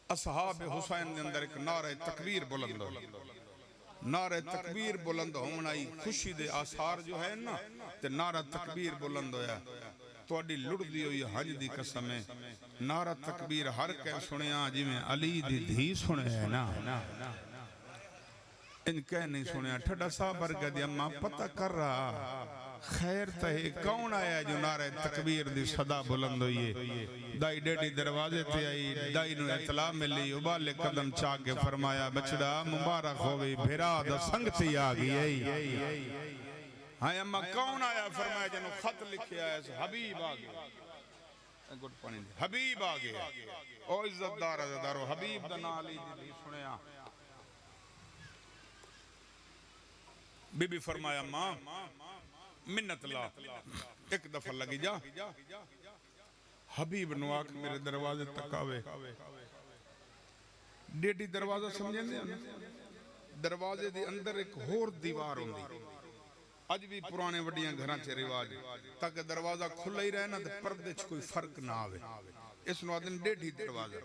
اصحاب حسین نے اندر ایک نعرہ تکبیر بلند ہو، نعرہ تکبیر بلند ہونا ہی خوشی دے آثار جو ہے نا تے نعرہ تکبیر بلند ہویا۔ تو اڈی لڑ دی ہوئی حج دی قسم ہے، نعرہ تکبیر ہر کہہ سنیا جی میں علی دی دھی سنے ہے نا، ان کہہ نہیں سنیا، ٹھڑا صاحب برگا دی اماں پتہ کر رہا، خیر تہے کون آیا جو نعرہ تکبیر دی صدا بلند ہوئی ہے۔ دائی ڈیڈی دروازے تے آئی، دائی نو اطلاع ملی، ابالے قدم چاہ کے فرمایا بچڑا مبارک ہوئی، بھیرا دا سنگتی آگئی ہے۔ ہاں اماں کون آیا؟ فرمایا جنہوں خط لکھے آیا ہے حبیب آگیا، حبیب آگیا، او عزت دار عزدارو حبیب دا نالی دی سنیا۔ بی بی فرمایا ماں منت لا، ایک دفعہ لگی جا، حبیب نواک میرے دروازے تک آوے، ڈیڈی دروازہ سمجھیں دے دروازے دی اندر ایک ہور دیوار ہوں دی، اج بھی پرانے وڈیاں گھراں چے رواج تاکہ دروازہ کھلا ہی رہنا تے پردے چ کوئی فرق نہ آوے، اس نو آدن ڈیڈی دروازہ،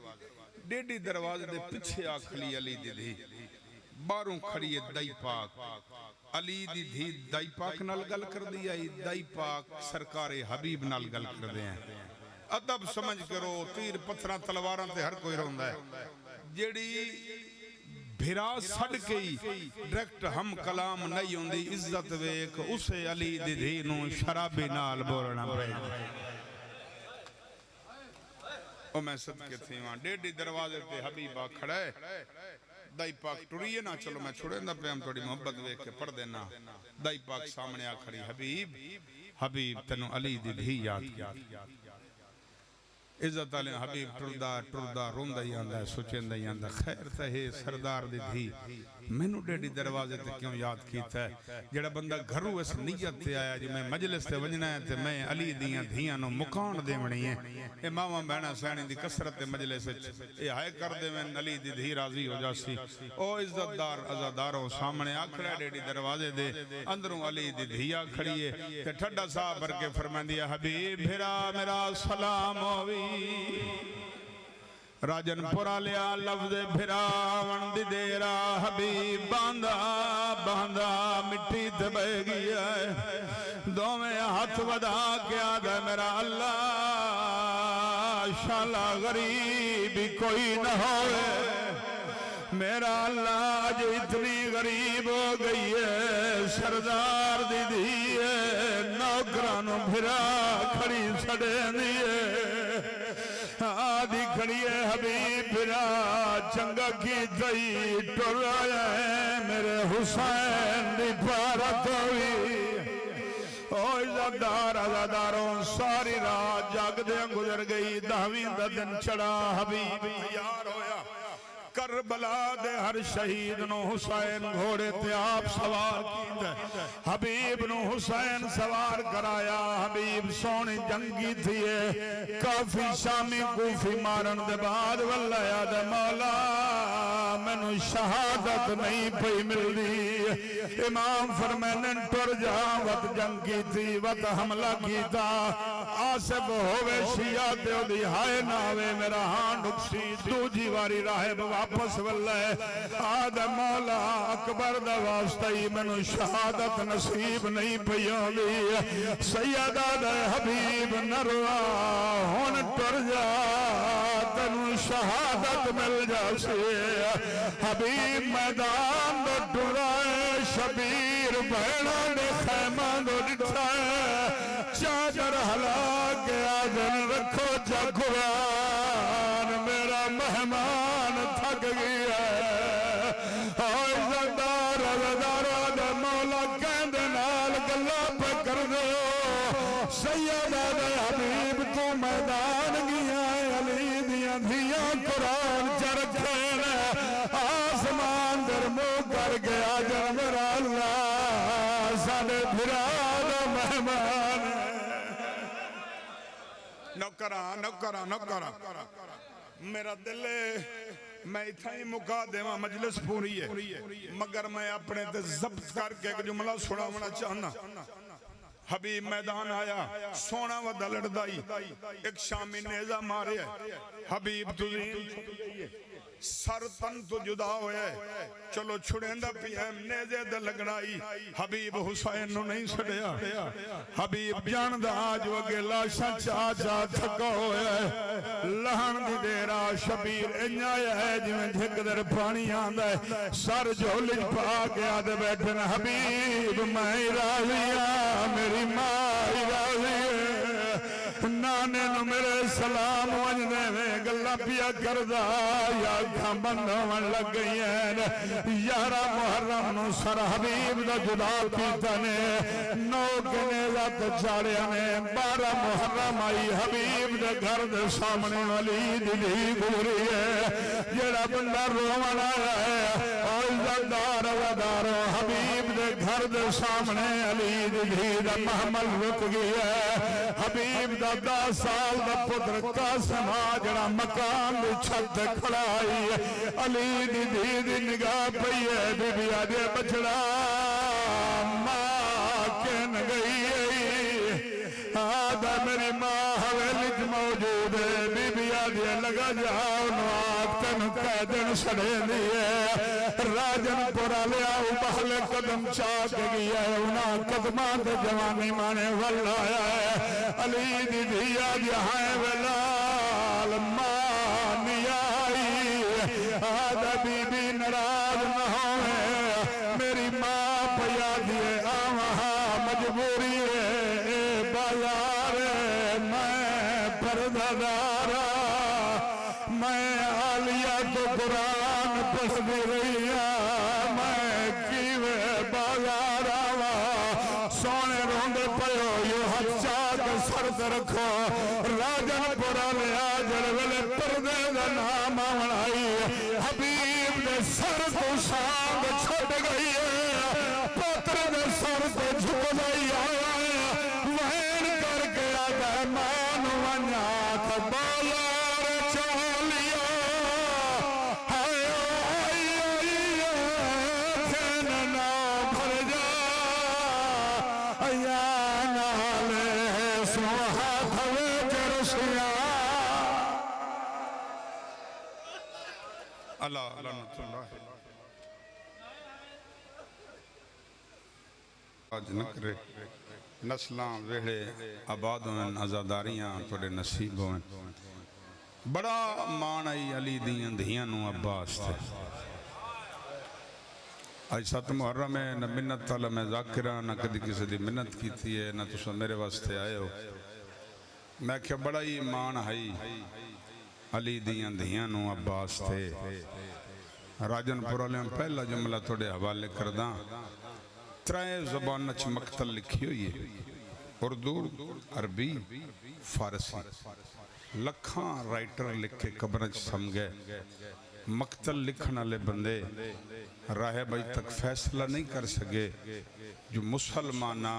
ڈیڈی دروازے دے پچھے آ کھلی علی دی دھی، باروں کھڑی ہے دائی پاک، علی دی دھی دائی پاک نال گل کر دی آئی، دائی پاک سرکار حبیب نال گل کر دے ہیں۔ ادب سمجھ کرو، تیر پتھراں تلواراں تے ہر کوئی روندا ہے، جیڑی بھیرا سڑ گئی ڈائریکٹ ہم کلام نہیں ہوندی، عزت ویک اسے علی دی دھی نو شرابی نال بولنا پڑے۔ او میں صدقے تھی وہاں ڈیڈی دروازے تے حبیبہ کھڑے، دائی پاک ٹریے نا، چلو میں چھوڑے نہ پہ ہم تھوڑی محبت ویک کے پڑھ دینا۔ دائی پاک سامنے آ کھڑی، حبیب حبیب تنو علی دی دھی یاد کی، عزت علی حبیب ٹردہ روندہ ہی آندہ ہے، سوچندہ ہی آندہ، خیر تہے سردار دی دھی میں نو ڈیڈی دروازے تے کیوں یاد کیتا ہے؟ جڑا بندہ گھرو اس نیت تے آیا جی میں مجلس تے وجنا ہے تے میں علی دیاں دھیاں نو مکان دے منی ہے، اے ماما بہنا سینی دی کسرت تے مجلس اے ہائے کر دے میں علی دی دھی راضی ہو جاسی۔ او عزت دار عزاداروں سامنے آکھڑا ڈیڈی دروازے دے اندروں علی دی دھیا کھڑی ہے تے ٹھڈا صاحب بھر کے فرماندیا حبیب بھیرا میرا سلام ہوئی، راجن پورا لیا لفظ بھراون دی دیرا، حبیب باندھا باندھا مٹی تے بہ گیا ہے، دو میں ہاتھ ودا کیا دے میرا اللہ، شالا غریبی کوئی نہ ہوئے، میرا اللہ آج اتنی غریب ہو گئی ہے، سردار دی دیئے نوکرانو بھرا کھڑی سڑے دیئے، آدھی کھڑی ہے حبیب بھرا چنگا کی دئی ٹر آیا ہے، میرے حسین دی پارت ہوئی۔ او عزتدار عزاداروں ساری رات جاگ دے گزر گئی، 10ویں دا دن چڑھا، حبیب یار ہویا، کربلا دے ہر شہید نو حسین گھوڑے تے آپ سوار کیتا حبیب نو حسین سوار کرایا حبیب سونی جنگی تھیے کافی شامی کوفی مارن دے بعد واللہ یاد مولا مینو شہادت نہیں پئی مل دی امام فرمائن ٹر جا وقت جنگ کی تھی وقت حملہ کیتا آسب ہوئے شیعہ دیو دی ہائے ناوے میرا ہاں نکسی دو جیواری راہب واپس واللہ آدھا مولا اکبر دا واسطہی منو شہادت نصیب نہیں پیوں دی سیدہ دا حبیب نروا ہون ٹر جا تنو شہادت مل جا سے حبیب میدان دو ٹرائے شبیر بہنا نے خیمہ دو ڈٹھائے چادر ہلا کے آجن رکھو جا قرآن میرا مہمان تھک گیا ہے اور زندار عزدار دے مولا کہندے نال گلہ پہ کر دو سیدہ دے حبیب تو میدان گیا ہے علی دیاں دھیاں قرآن چرکھیں آسمان در مو کر گیا جن میرا اللہ ساڑے بھراد مہمان نوکران میرا دل میں اتھائی مکا دیواں مجلس پوری ہے مگر میں اپنے تے ضبط کر کے ایک جملہ سناونا چاہنا حبیب میدان آیا سونا و دلڑ دائی ایک شامی نیزہ مارے حبیب تجھیں سر تن تو جدا ہوئے چلو چھڑیندہ پی ایم نیزے دے لگنائی حبیب حسین نو نہیں سڑیا حبیب جان دا آج وگے لاشا چاچا تھکا ہوئے لہن دی دیرا شبیر انجایا ہے جمیں جھک در پانی آندہ ہے سر جھولج پا کے آدھے بیٹھن حبیب میں راضیاں میری ماں راضی نانے نو میرے سلام وجنے میں گلہ پیا کردہ یا کھا بندھوان لگ گئی ہیں یارہ محرم نو سر حبیب دا جدا پیتا نے نو کنیزہ تچاڑیا نے 12 محرم آئی حبیب دے گھر دے سامنے والی دلی گوری ہے جڑا بندہ رومن آیا ہے اور زدار ودار حبیب دے گھر دے سامنے علی دلی دا محمل رک گئی ہے حبیب دا 10 سال دا پتر قاسم آجڑا مکان دی چھت کھڑائی علی دی دی دی نگاہ پئیے بی بی آدھے بچڑا ماں کن گئی آدھا میری ماں حویلج موجود ہے بی بی آدھے لگا جاؤ نواق تن قیدن سڑے دیئے راجن پورا لیا بحل قدم چاک گیا ہے انہاں قدمات جوانی مانے واللہ ہے علی دی دیا جہاں ولال مانی آئی آدھا بی بی نراز نہ ہوئے میری ماں پیا دیئے آوہاں مجبوری ہے بازار میں پرددارا میں آلیا تو قرآن پڑھ دی رہی میں کیوے بازار آوا سونے روندے پہو یو ہاتھ چاک سرد رکھو راجن پورا لیا جڑوے پردے دا نام آمنائی حبیب نے سر تو شاند چھٹ گئی ہے پتر نے سر تو جھک گئی آیا وین کر کے آگا مان ونیاک بالار چالیا ہائے آئی کھین نا بھر جا یا نالے سوہا تھوے جرسیا اللہ لعنت اللہ آج نکرے نسلاں ویڑے آباد ہوئن آزاداریاں توڑے نصیب ہوئن بڑا معنی علی دیاں دھیانوں عباس تھے آج 7 محرم ہے نہ منت تعالیٰ میں ذاکرہ نہ کدی کسی دی منت کی تھی ہے نہ تو میرے واسطے آئے ہو میں کیا بڑا ہی معنی علی دیاں دھیانوں عباس تھے راجن پورا پہلا جملہ توڑے حوالے کرداں 3 زبان چ مقتل لکھی ہوئی ہے اردو عربی فارسی لکھاں رائٹر لکھ کے قبرچ سمگے مقتل لکھن والے بندے راہ بھائی تک فیصلہ نہیں کر سکے جو مسلمانہ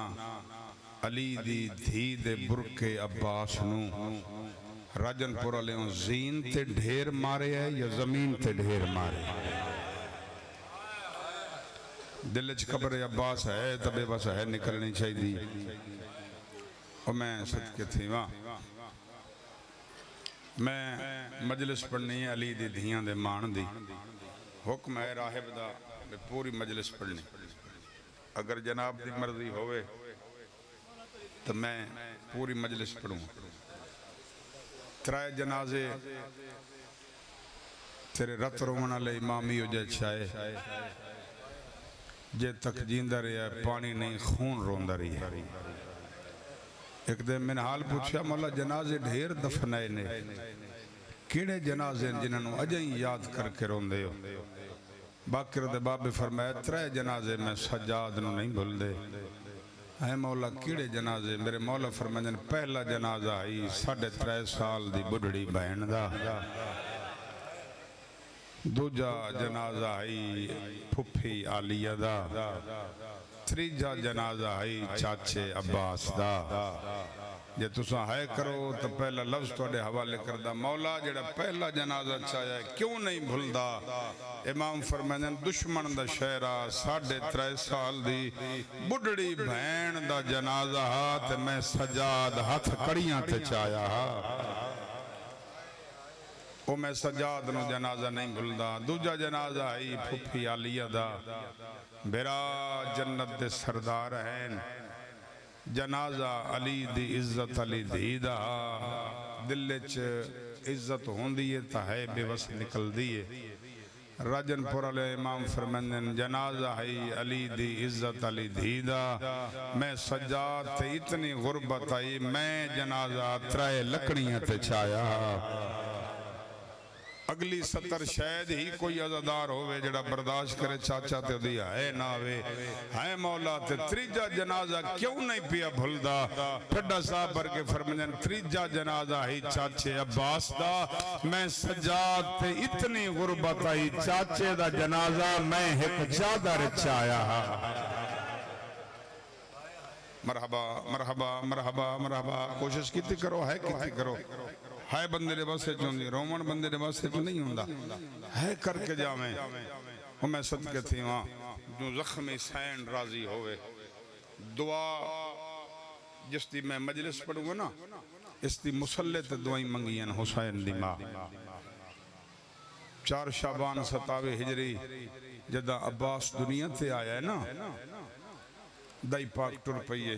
علی دی دھی دے برکے عباس نو راجن پورا لیوں زین تے ڈھیر مارے ہے یا زمین تے ڈھیر مارے دل چ خبر عباس ہے تبے بس ہے نکلنی چاہیے دی اور میں صدقے تھی وہاں میں مجلس پڑھنی ہے علی دی دھیاں دے مان دی حکم ہے راہب دا پوری مجلس پڑھنی اگر جناب دی مرضی ہوئے تو میں پوری مجلس پڑھوں ترائے جنازے تیرے رت رومن والے امامی ہو جائے چاہے جے تک جیندہ رہا ہے پانی نہیں خون روندہ رہی ہے ایک دن میں نے حال پوچھا مولا جنازے ڈھیر دفنائے نے کیڑے جنازے جنہوں اجائیں یاد کر کے روندے ہو باقر دے بابے فرمایا ترائے جنازے میں سجاد نو نہیں بھول دے اے مولا کیڑے جنازے میرے مولا فرمائیں پہلا جنازہ آئی 3.5 سال دی بڑھڑی بہن دا دوجا جنازہ آئی پھپھی آلیہ دا تریجا جنازہ آئی چاچے عباس دا جے تساں ہے کرو تو پہلا لفظ توڑے حوالے کردہ مولا جڑا پہلا جنازہ چاہیا ہے کیوں نہیں بھلدا امام فرمائیں دشمن دا شہرہ 3.5 سال دی بڑھڑی بہن دا جنازہ تے میں سجاد ہاتھ کڑیاں تے چاہیا وہ میں سجاد نو جنازہ نہیں بھلدا دوجا جنازہ آئی پھپھی آلیہ دا بیرا جنت دے سردار ہیں جنازہ علی دی عزت علی دی دا دل چ عزت ہوندی ہے تا ہے بے وس نکل دیئے راجن پورا لے امام فرمندن جنازہ ہے علی دی عزت علی دی دا میں سجاد تے اتنی غربت آئی میں جنازہ ترائے لکڑیاں تے چایا اگلی 70 شاید ہی کوئی عزادار ہوئے جڑا برداشت کرے چاچا تے دیا ہے ناوے ہے مولا تے تریجا جنازہ کیوں نہیں پیا بھلدا پھڑا صاحب بر کے فرمائیں تریجا جنازہ ہی چاچے عباس دا میں سجاد تے اتنی غربت آئی چاچے دا جنازہ میں ایک چادر چایا مرحبا مرحبا مرحبا مرحبا کوشش کیتی کرو ہے کیتی کرو ہے بندے دے باسے چوندی رومن بندے دے باسے تو نہیں ہوندہ ہے کر کے جاویں وہ میں صدقے تھی وہاں جو زخمی سین راضی ہوئے دعا جس دی میں مجلس پڑھوں گا نا اس دی مسلح تے دعائیں منگیاں حسین دی ماں 4 شعبان 27 ہجری جدہ عباس دنیا تے آیا ہے نا دائی پاک ٹر پئیے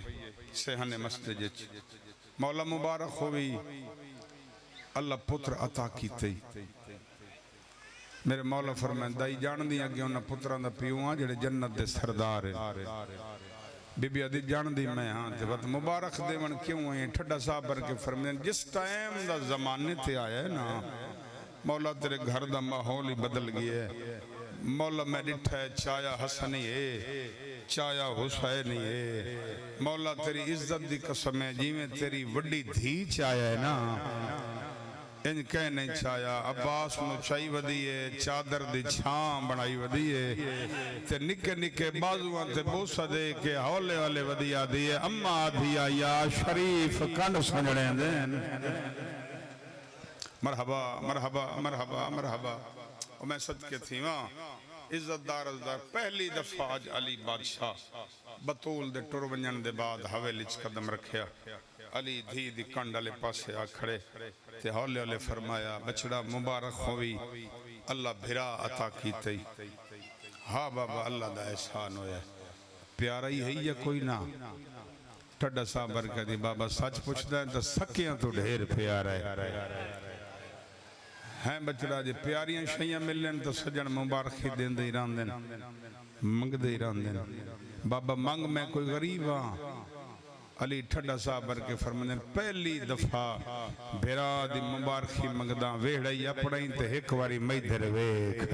سہن مسجد مولا مبارک ہوئی اللہ پتر عطا کیتے میرے مولا فرمائیں دائی جان دیا کہ انہاں پتران دا پیوان جڑے جنت دے سردار ہیں بی بی عدی جان دی میں ہاں تے بات مبارک دے من کیوں ہیں ٹھڈا صاحب بر کے فرمائیں جس ٹائم دا زمانے تے آیا ہے نا مولا تیرے گھر دا ماحول ہی بدل گیا ہے مولا میں ڈٹھا ہے چایا حسنی ہے چایا حسینی ہے مولا تیری عزت دی قسم ہے جی میں تیری وڈی دھی چایا ہے نا ان کہہ نہیں چایا عباس نو چائی ودیے چادر دی چھام بنائی ودیے تے نکے نکے بازوان تے بوسا دے کے ہولے والے ودیا دیے اما دیا یا شریف کن سنجڑیں دین مرحبا مرحبا مرحبا مرحبا اور میں صدقے تھی وہاں عزت دار پہلی دفعہ آج علی بادشاہ بطول دے ٹر ونجن دے بعد حویلچ قدم رکھیا علی دھی دی کنڈ علی پاسے آ کھڑے تے ہولے ہولے فرمایا بچڑا مبارک ہوئی اللہ بھرا عطا کیتے ہاں بابا اللہ دا احسان ہویا پیارا ہی ہے یا کوئی نہ ٹھڈا صاحب برکہ دی بابا سچ پوچھتا ہے تو سکیاں تو ڈھیر پیارا ہے ہیں بچڑا جے پیاریاں شیئں ملن تو سجن مبارکی دین دے ایران دین منگ دے ایران دین بابا منگ میں کوئی غریب ہاں علی ٹھڈا صاحب بر کے فرمائیں پہلی دفعہ بھیرا دی مبارکی منگداں ویڑائی اپڑائیں تے ایک واری میدر ویک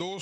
2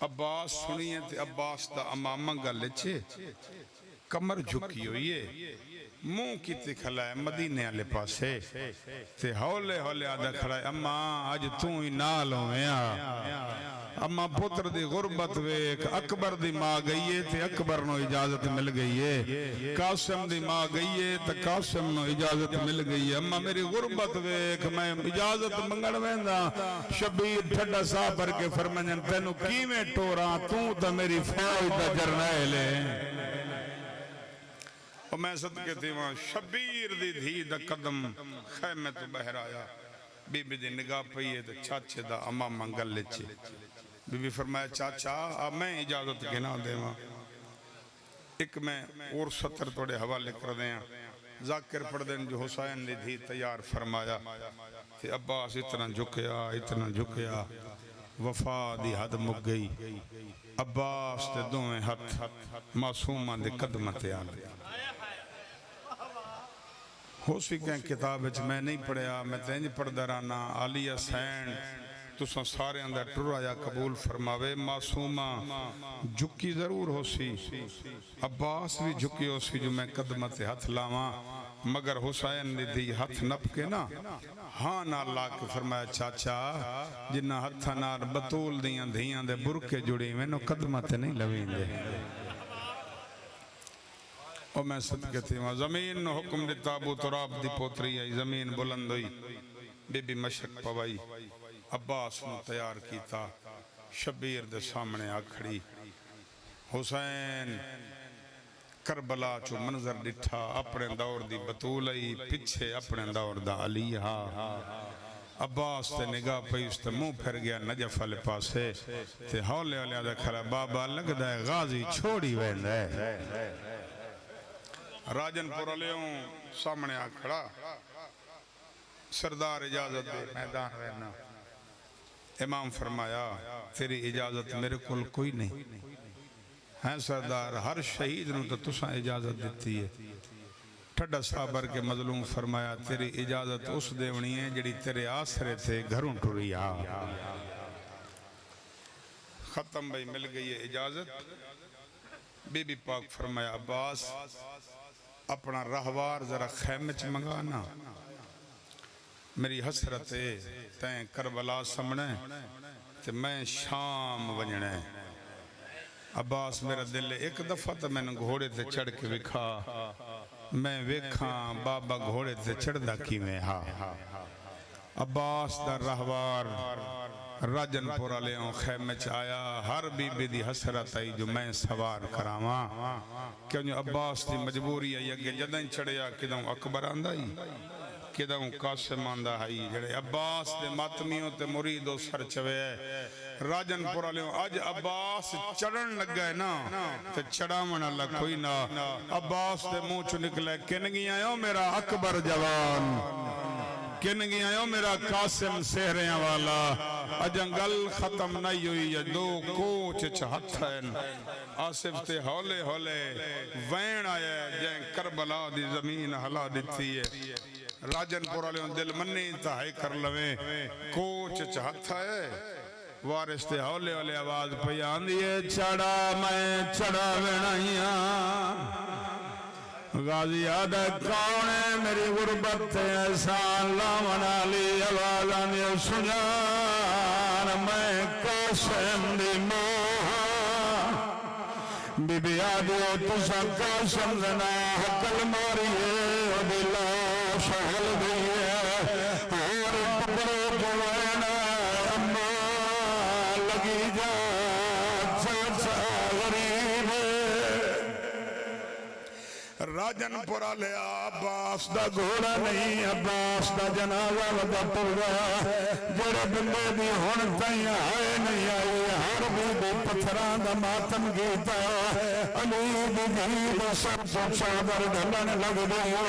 عباس سنیے تے عباس دا امامہ گلے چھے کمر جھکی ہوئی ہے منہ کی تے کھلا ہے مدینے والے پاسے تے ہولے ہولے آدھا کھڑا ہے اماں آج توں ہی نال ہویا اماں پتر دی غربت ویک اکبر دی ماں گئی ہے تے اکبر نو اجازت مل گئی ہے قاسم دی ماں گئی ہے تے قاسم نو اجازت مل گئی ہے اماں میری غربت ویک میں اجازت منگڑ ویندا شبیر ٹھڈا صاحب بھر کے فرمائن تینو کیویں ٹوراں توں تے میری فوج دا جرنیل ہے اور میں صدقے تھی وہاں شبیر دی دھی دا قدم خیمے تو بہر آیا بی بی دی نگاہ پئی ہے تے چاچے دا امام منگل لچے بی بی فرمایا چاچا میں اجازت گنا دے وہاں ایک میں اور سطر توڑے حوالے کر دیں ذاکر پڑھ دیں جو حسین دی دھی تیار فرمایا تے عباس اتنا جھکیا وفا دی حد مک گئی عباس تے دویں ہتھ معصومہ دے قدمت آلے ہو سی کہیں کتاب میں نہیں پڑھیا میں تینج پڑھ درانا علی حسین تساں سارے اندر ٹر آیا قبول فرماوے معصومہ جھکی ضرور ہو سی عباس بھی جھکی ہو سی جو میں قدمت ہتھ لاواں مگر حسین نے دی ہتھ نپ کے نا ہاں نہ لا کے فرمایا چاچا جنہ ہتھا نار بطول دیاں دھیاں دے برکے جڑی میں نو قدمت نہیں لویں دے اور میں صدقے تھی وہاں زمین نو حکم دی تابوت راب دی پوتری آئی زمین بلند ہوئی بی بی مشک پوائی عباس نو تیار کیتا شبیر دے سامنے آکھڑی حسین کربلا چو منظر ڈٹھا اپنے دور دی بطولی پچھے اپنے دور دا علیہ عباس تے نگاہ پیس تے منہ پھر گیا نجف والے پاسے تے ہولے والے آدھا کھڑا بابا لگ دا ہے غازی چھوڑی ویند ہے راجن پورا لیوں سامنے آکھڑا سردار اجازت دے میدان رہنا امام فرمایا تیری اجازت میرے کل کوئی نہیں ہیں سردار ہر شہید نو تو تساں اجازت دیتی ہے ٹھڈا صابر کے مظلوم فرمایا تیری اجازت اس دیونی ہے جڑی تیرے آسرے تھے گھروں ٹوری ختم بھئی مل گئی ہے اجازت بی بی پاک فرمایا عباس اپنا رہوار ذرا خیمچ منگانا میری حسرت ہے تین کربلا سمنے تے میں شام ونجنے عباس میرا دل ایک دفعہ تا میں نے گھوڑے تے چڑھ کے وکھا میں ویکھاں بابا گھوڑے تے چڑھ دا کی میں عباس دا رہوار راجن پورا لے ہوں خیمچ آیا ہر بی بی دی حسرت آئی جو میں سوار کراواں کیونکہ عباس دی مجبوری ہے کہ جدن چڑھیا کدھوں اکبر آندہ ہی کدھوں قاسم آندہ ہی جڑے عباس دے ماتمیوں تے مریدوں سر چوے راجن پورا لے ہوں آج عباس چڑھن لگ گئے نا تے چڑھامن اللہ کوئی نا عباس دے منہ چو نکلے کنگی آئیو میرا اکبر جوان کنگی آئیو میرا قاسم سہریاں والا اجنگل ختم نہیں ہوئی یا دو کوچ چہت ہیں آصف تے ہولے ہولے وین آیا جائیں کربلا دی زمین حلا دیتی ہے راجن پورا لیوں دل منی انتہائی کر لویں کوچ چہت ہے وارث تے ہولے ہولے آواز پیان دیئے چڑھا میں چڑھا وینائیاں غازی آدھا کون ہے میری غربت احسان لامن علی آواز آنی سنان میں قاسم دی موہ بی بی آدھو تسا قاسم زنا حقل ماریے ودلا شہل دیئے اور پکڑو جوینا اما لگی جا چاچا غریب راجن پورا لیا عباس دا گھوڑا نہیں عباس دا جنازہ ودا پڑ گیا جڑے بندے دی ہون تائیں آئے نہیں آئے ہر بھی پتھران دا ماتم گیتا علی دی دید سب تو چادر ڈھلن لگ دیا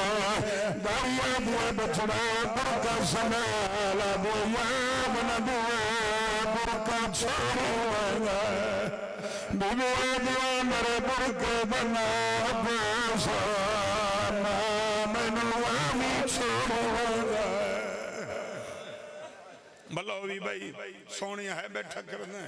داریا دیئے بچڑا برکا سنالا دیا بنا دیا برکا چھوڑی ہوئے بیوے دیا میرے برکے بنا عباس بلوی بھائی سونی ہے بیٹھا کرنا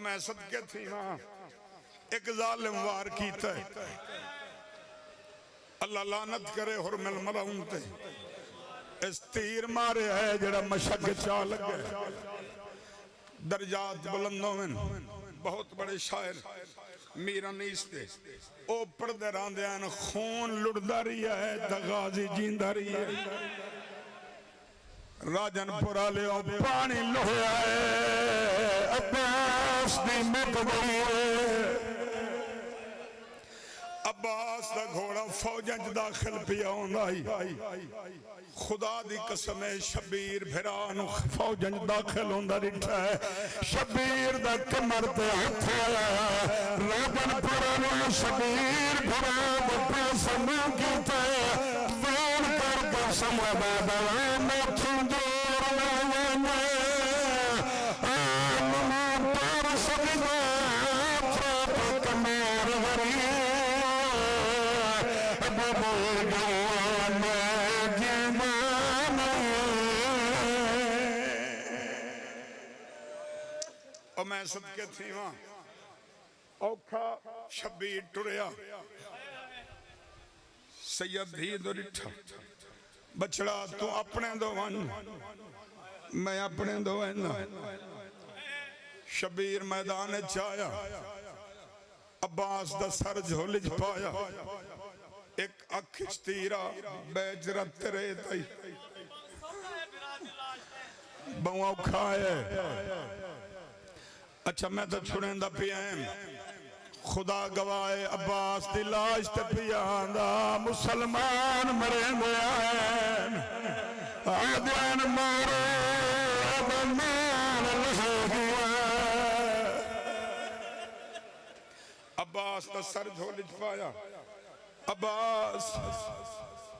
میں صدقے تھی وہاں ایک ظالم وار کیتا ہے اللہ لعنت کرے حرم الملعون تے اس تیر مارے ہے جڑا مشک چا لگے درجات بلندوں میں بہت بڑے شاعر میرا نیس تے او پردے راندے ہیں خون لڑدا رہی ہے دغازی جیندہ رہی ہے راجن پورا لے او پانی لویا ہے عباس دی مقبری ہے عباس دا گھوڑا فوجنج داخل پیا ہوندائی خدا دی قسم ہے شبیر بھران فوجنج داخل ہوندہ رٹھا ہے شبیر دا کمر تے ہتھ آیا راجن پورا لے شبیر بھران پیس موں کیتا ہے وین کر قسم بابا میں تھنجور میں میں صدقے تھی وہاں اوکھا شبیر ٹریا سید ہی دو رٹھا بچڑا تو اپنے دو ون میں اپنے دو وینا شبیر میدان چایا عباس دا سر جھولج پایا ایک اکھچ تیرا بیج رت رہے تائی بہوں کھائے اچھا میں تو چھوڑیں دا پیائیں خدا گوائے عباس دی لاش تے پیاندہ مسلمان مریں دے آئین آدین مارے ابنان لہے ہوا عباس دا سر جھولج پایا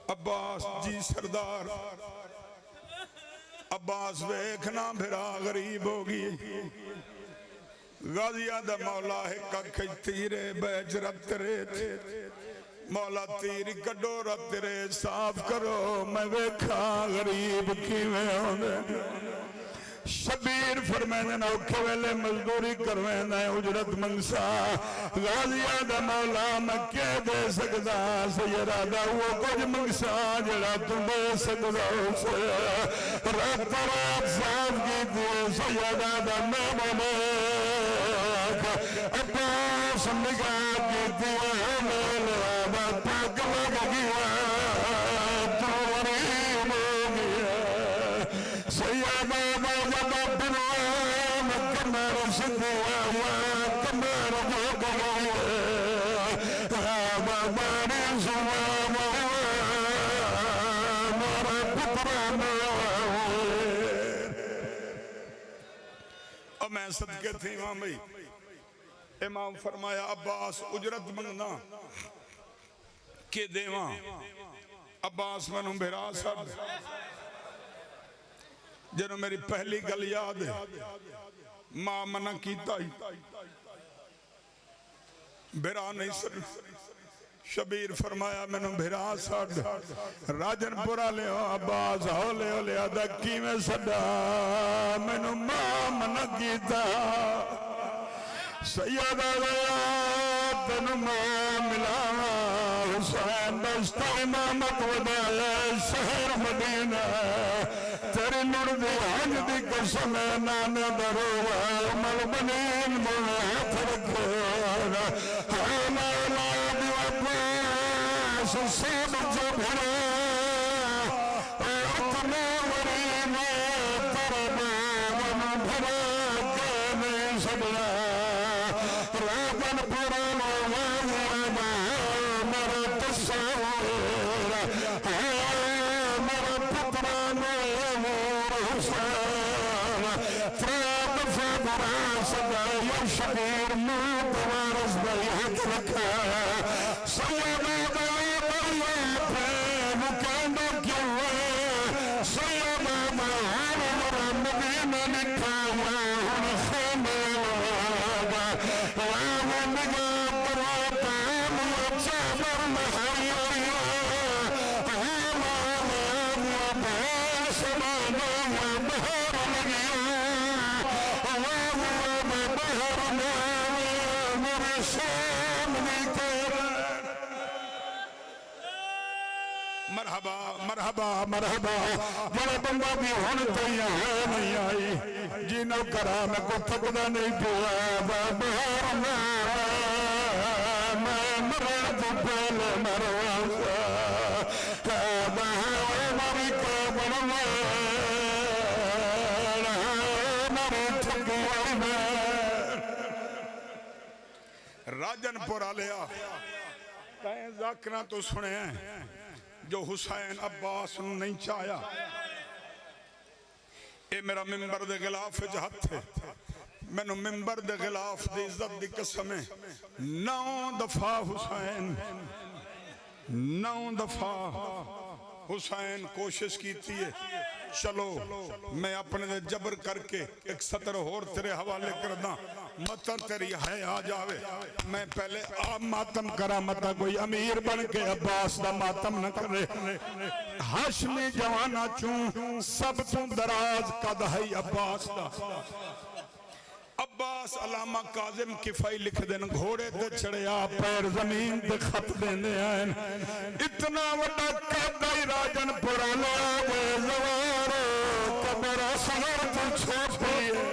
عباس جی سردار عباس ویکھنا بھرا غریب ہوگی غازیہ دا مولا ہے ککھج تیرے بیج رت ریت مولا تیری کڈو رت ریت صاف کرو میں ویکھا غریب کی میں ہوندے شبیر فرمینے نہ اوکھے ویلے مزدوری کروینے اجرت منگسا غازیہ دا مولا میں کہہ دے سکتا سیرہ دا وہ کچھ منگسا جڑا تم دے سکتا رات رات صاف کی دیئے سیدہ دا میں ملیک عباس نگاہ کی دیئے میلے آباد پاک لگ گیا تو غریب ہو گیا سیدہ میں صدقے تھی امام بھائی امام فرمایا عباس اجرت منگنا کہ دیوان عباس منوں بھرا سب جنہوں میری پہلی گل یاد ہے ماں منع کیتا ہی بھرا نہیں سر شبیر فرمایا میں نے بھرا ساڑھ راجن پورا لے ہو عباس ہولے ہولے آدھا کی میں صدا میں نے ماں منع کیتا سیدہ غیات تنو ماں ملا حسین دستا امامت ودایا شہر مدینہ تیری لڑدی حج دی قسم نانے دروا مل بنین مہت رکھونا حالا لابی عباس سب جبھرا اتنے ورینے تربا ون بھرا کہنے سبلا رابن پورا موازی عبا مرا تصور مرا پترانے شبیر موت وارث بیعت رکھا سیدہ بڑی پریم کہنا کیوں ہے سیدہ بہار مرا مدینہ لکھا ہوا مرحبا مرحبا مرحبا جڑا بندہ بھی ہن تئی ہے نہیں آئی جی نوکرا میں کو تھکدا نہیں پیا بابا میں مرن تو پہلے مروا مری کو بنوا مری تھکی میں راجن پور آلیا تائیں ذاکرہ تو سنے ہیں جو حسین عباس نہیں چاہیا اے میرا ممبر دے غلاف جہت تھے میں نے ممبر دے غلاف دے عزت دی قسمیں 9 دفعہ حسین 9 دفعہ حسین کوشش کی تھی ہے چلو میں اپنے دے جبر کر کے ایک سطر اور تیرے حوالے کردہ مطر تیری ہے آ جاوے میں پہلے آپ ماتم کرا مطر کوئی امیر بن کے عباس دا ماتم نہ کرے ہاشمی جوانا چون سب تم دراز قد ہے عباس دا عباس علامہ کاظم کفائی لکھ دین گھوڑے تے چڑھے آپ پیر زمین تے خط دینے آئیں اتنا وڈا قدائی راجن پرانا بے زوارو کبر سہر تو چھوٹی ہے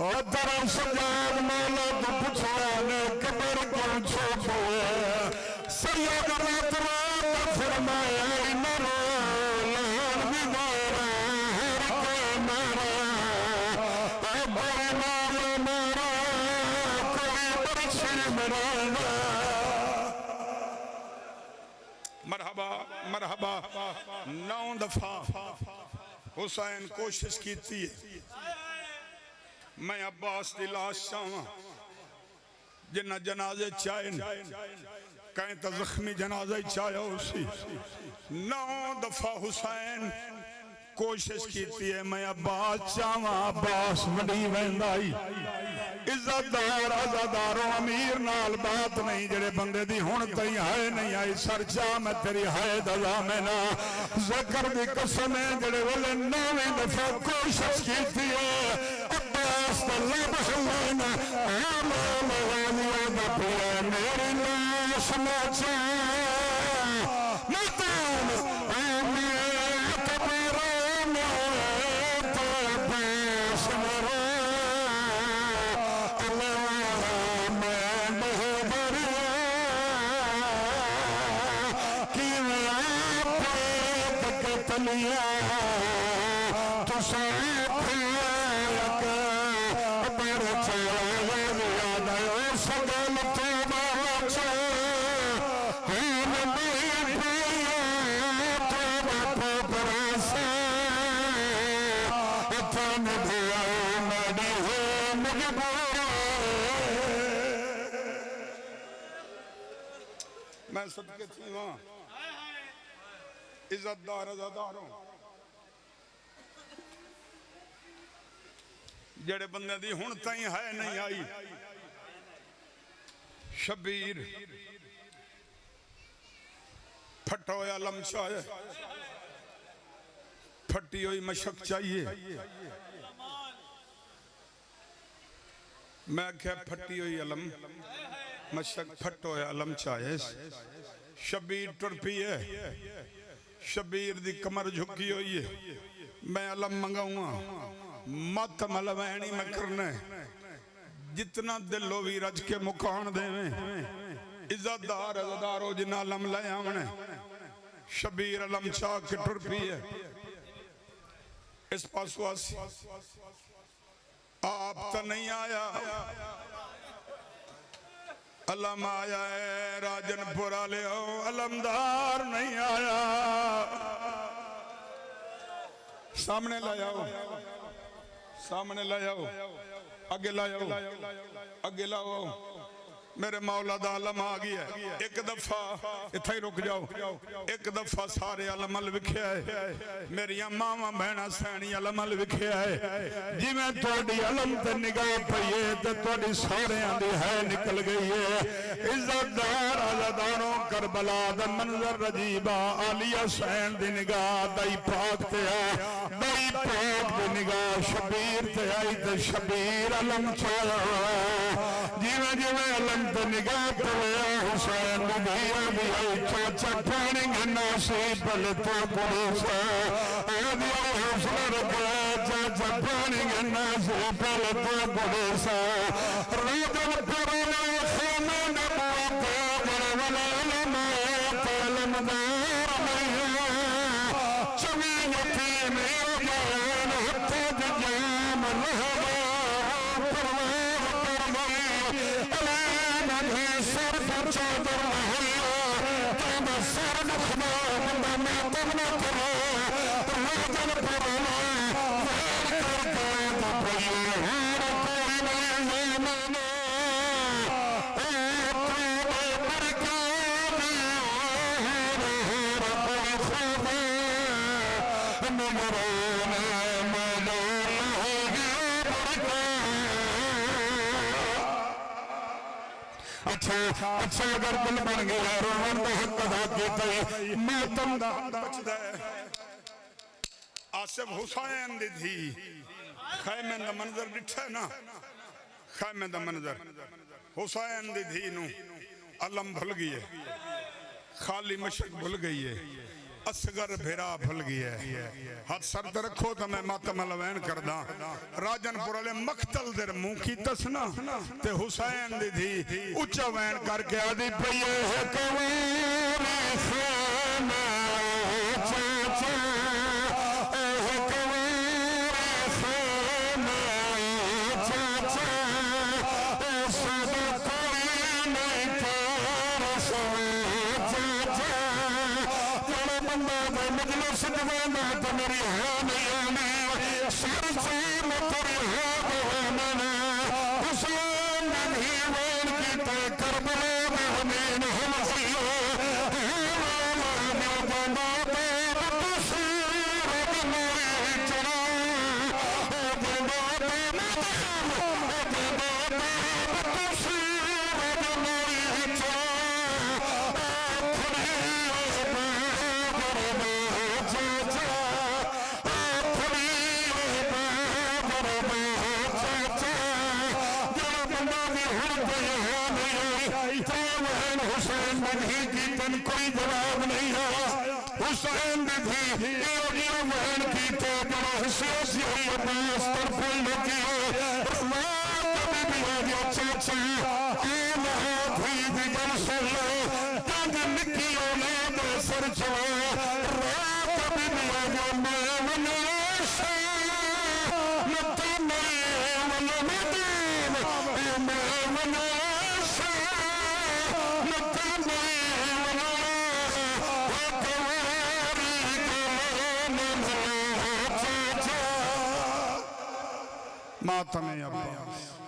اور درم سجاد مولا تو پچھوانے کبر کو چھوٹو ہے سید رات رات فرمایا مرو لہن بھی مارا ہر کو مارا مرحبا مرحبا 9 دفعہ حسین کوشش کی تھی میں عباس دی لاش چاہاں جنہ جنازے چاہیں کہیں تا زخمی جنازے چاہیا اسی 9 دفعہ حسین کوشش کی تھی میں عباس چاہاں عباس وڈی ویندائی عزت دار عزاداروں امیر نال بات نہیں جڑے بندے دی ہون تئی ہے نہیں آئی سر چاہ میں تیری ہے دلا میں نا ذکر دی قسمیں جڑے والے 9 دفعہ کوشش کی تھی عباس اللہ بحلینا آمان والیوں دا پیا میری لاش موچا مطان آمین تبیران تو عباس مرا تو ساتھ بر چاہیے سگل تو بچا ہم تو برسا اتن دیا مڑی ہے مجبور میں صدقے تھی وہاں عزت دار عزاداروں جڑے بندے دی ہن تائیں ہے نہیں آئی شبیر پھٹا ہویا علم چاہے پھٹی ہوئی مشک چاہیے میں کہا پھٹی ہوئی علم مشک پھٹا ہویا علم چاہے شبیر ٹرپی ہے شبیر دی کمر جھکی ہوئی ہے میں علم منگاؤں گا مت ملوینی میں کرنے جتنا دل ہوئی رج کے مکان دے میں عزت دار عزدارو جنہ علم لے آمنے شبیر علم چاہ کے ٹرپی ہے اس پاس واسی آپ تا نہیں آیا علم آیا ہے راجن پورا لے ہو علمدار نہیں آیا سامنے لایا ہو سامنے لایا ہو اگے لایا ہو اگے لایا ہو میرے مولا دا علم آگیا ہے ایک دفعہ اتھا ہی رک جاؤ ایک دفعہ سارے علمل وکھیا ہے میری ماما بہنا سینی علمل وکھیا ہے جی میں توڑی علم تے نگاہ پئیے تے توڑی سارے آندی ہے نکل گئی ہے عزت دار عزداروں کربلا دا منظر رجیبہ علیہ سین دی نگاہ دائی پاک تے آئے دائی پاک دی نگاہ شبیر تے آئی تے شبیر علم چایا جیویں جیویں علم تے نگاہ پویا حسین دیا دیا چاچا پانی گنا سی پلتا پولیسا دیا حوصلہ رکھا چاچا پانی گنا سی پلتا پولیسا راجل پرانا خیمہ نبوت جروالا علماء علمدار میا چوی یتیم جان ہتھے جام لہوا پرواہ پرواہ علام بھی سر پر چادر محیا کام سر نخما بندہ ماتم نہ کرا راجل پرانا ویر کر کے پریہ ہار کوئی نہیں مانا اچھا اگر دل بن گیا روحان دا حق ادا کیتا ہے ماتم دا بچدا ہے آصف حسین دی تھی خیمے دا منظر ڈٹھا ہے نا خیمے دا منظر حسین دی تھی نو علم بھل گئی ہے خالی مشک بھل گئی ہے اصغر بھیرا بھل گئی ہے ہاتھ سرد رکھو تو میں ماتم علوین کرداں راجن پور علیہ مقتل در منہ کی تسنا تے حسین دی تھی اچھا وین کر کے آدھی پئیے ہے کواری خیمہ چاچا اے کواری خیمہ چاچا اے سادہ کوئی نہیں تیر سوے چاچا جڑا بندہ دے مجلس دوانا تو میری ہاں نہیں آنی سر چیم تیری ہاں دوانا حسین نہیں وین کی تے کربلا میں ہمین ہم سیو ہیوالا میں جانا باب تصیر بنوی چرا جانا باب تصیر بنوی چرا حسین بدھی کی تن کوئی جواب نہیں ہے حسین بدھی یہ وین کی تو بڑا حسیس یہی عباس طرفی لگی ہے اللہ کبھی بھی آگیا چاچا آنا بھی بھی جن سلو تاند نکی اولاد سر چوا اللہ کبھی بھی آگیا میں ونیشا نتا میں ونمدین میں ونیشا ماتم عباس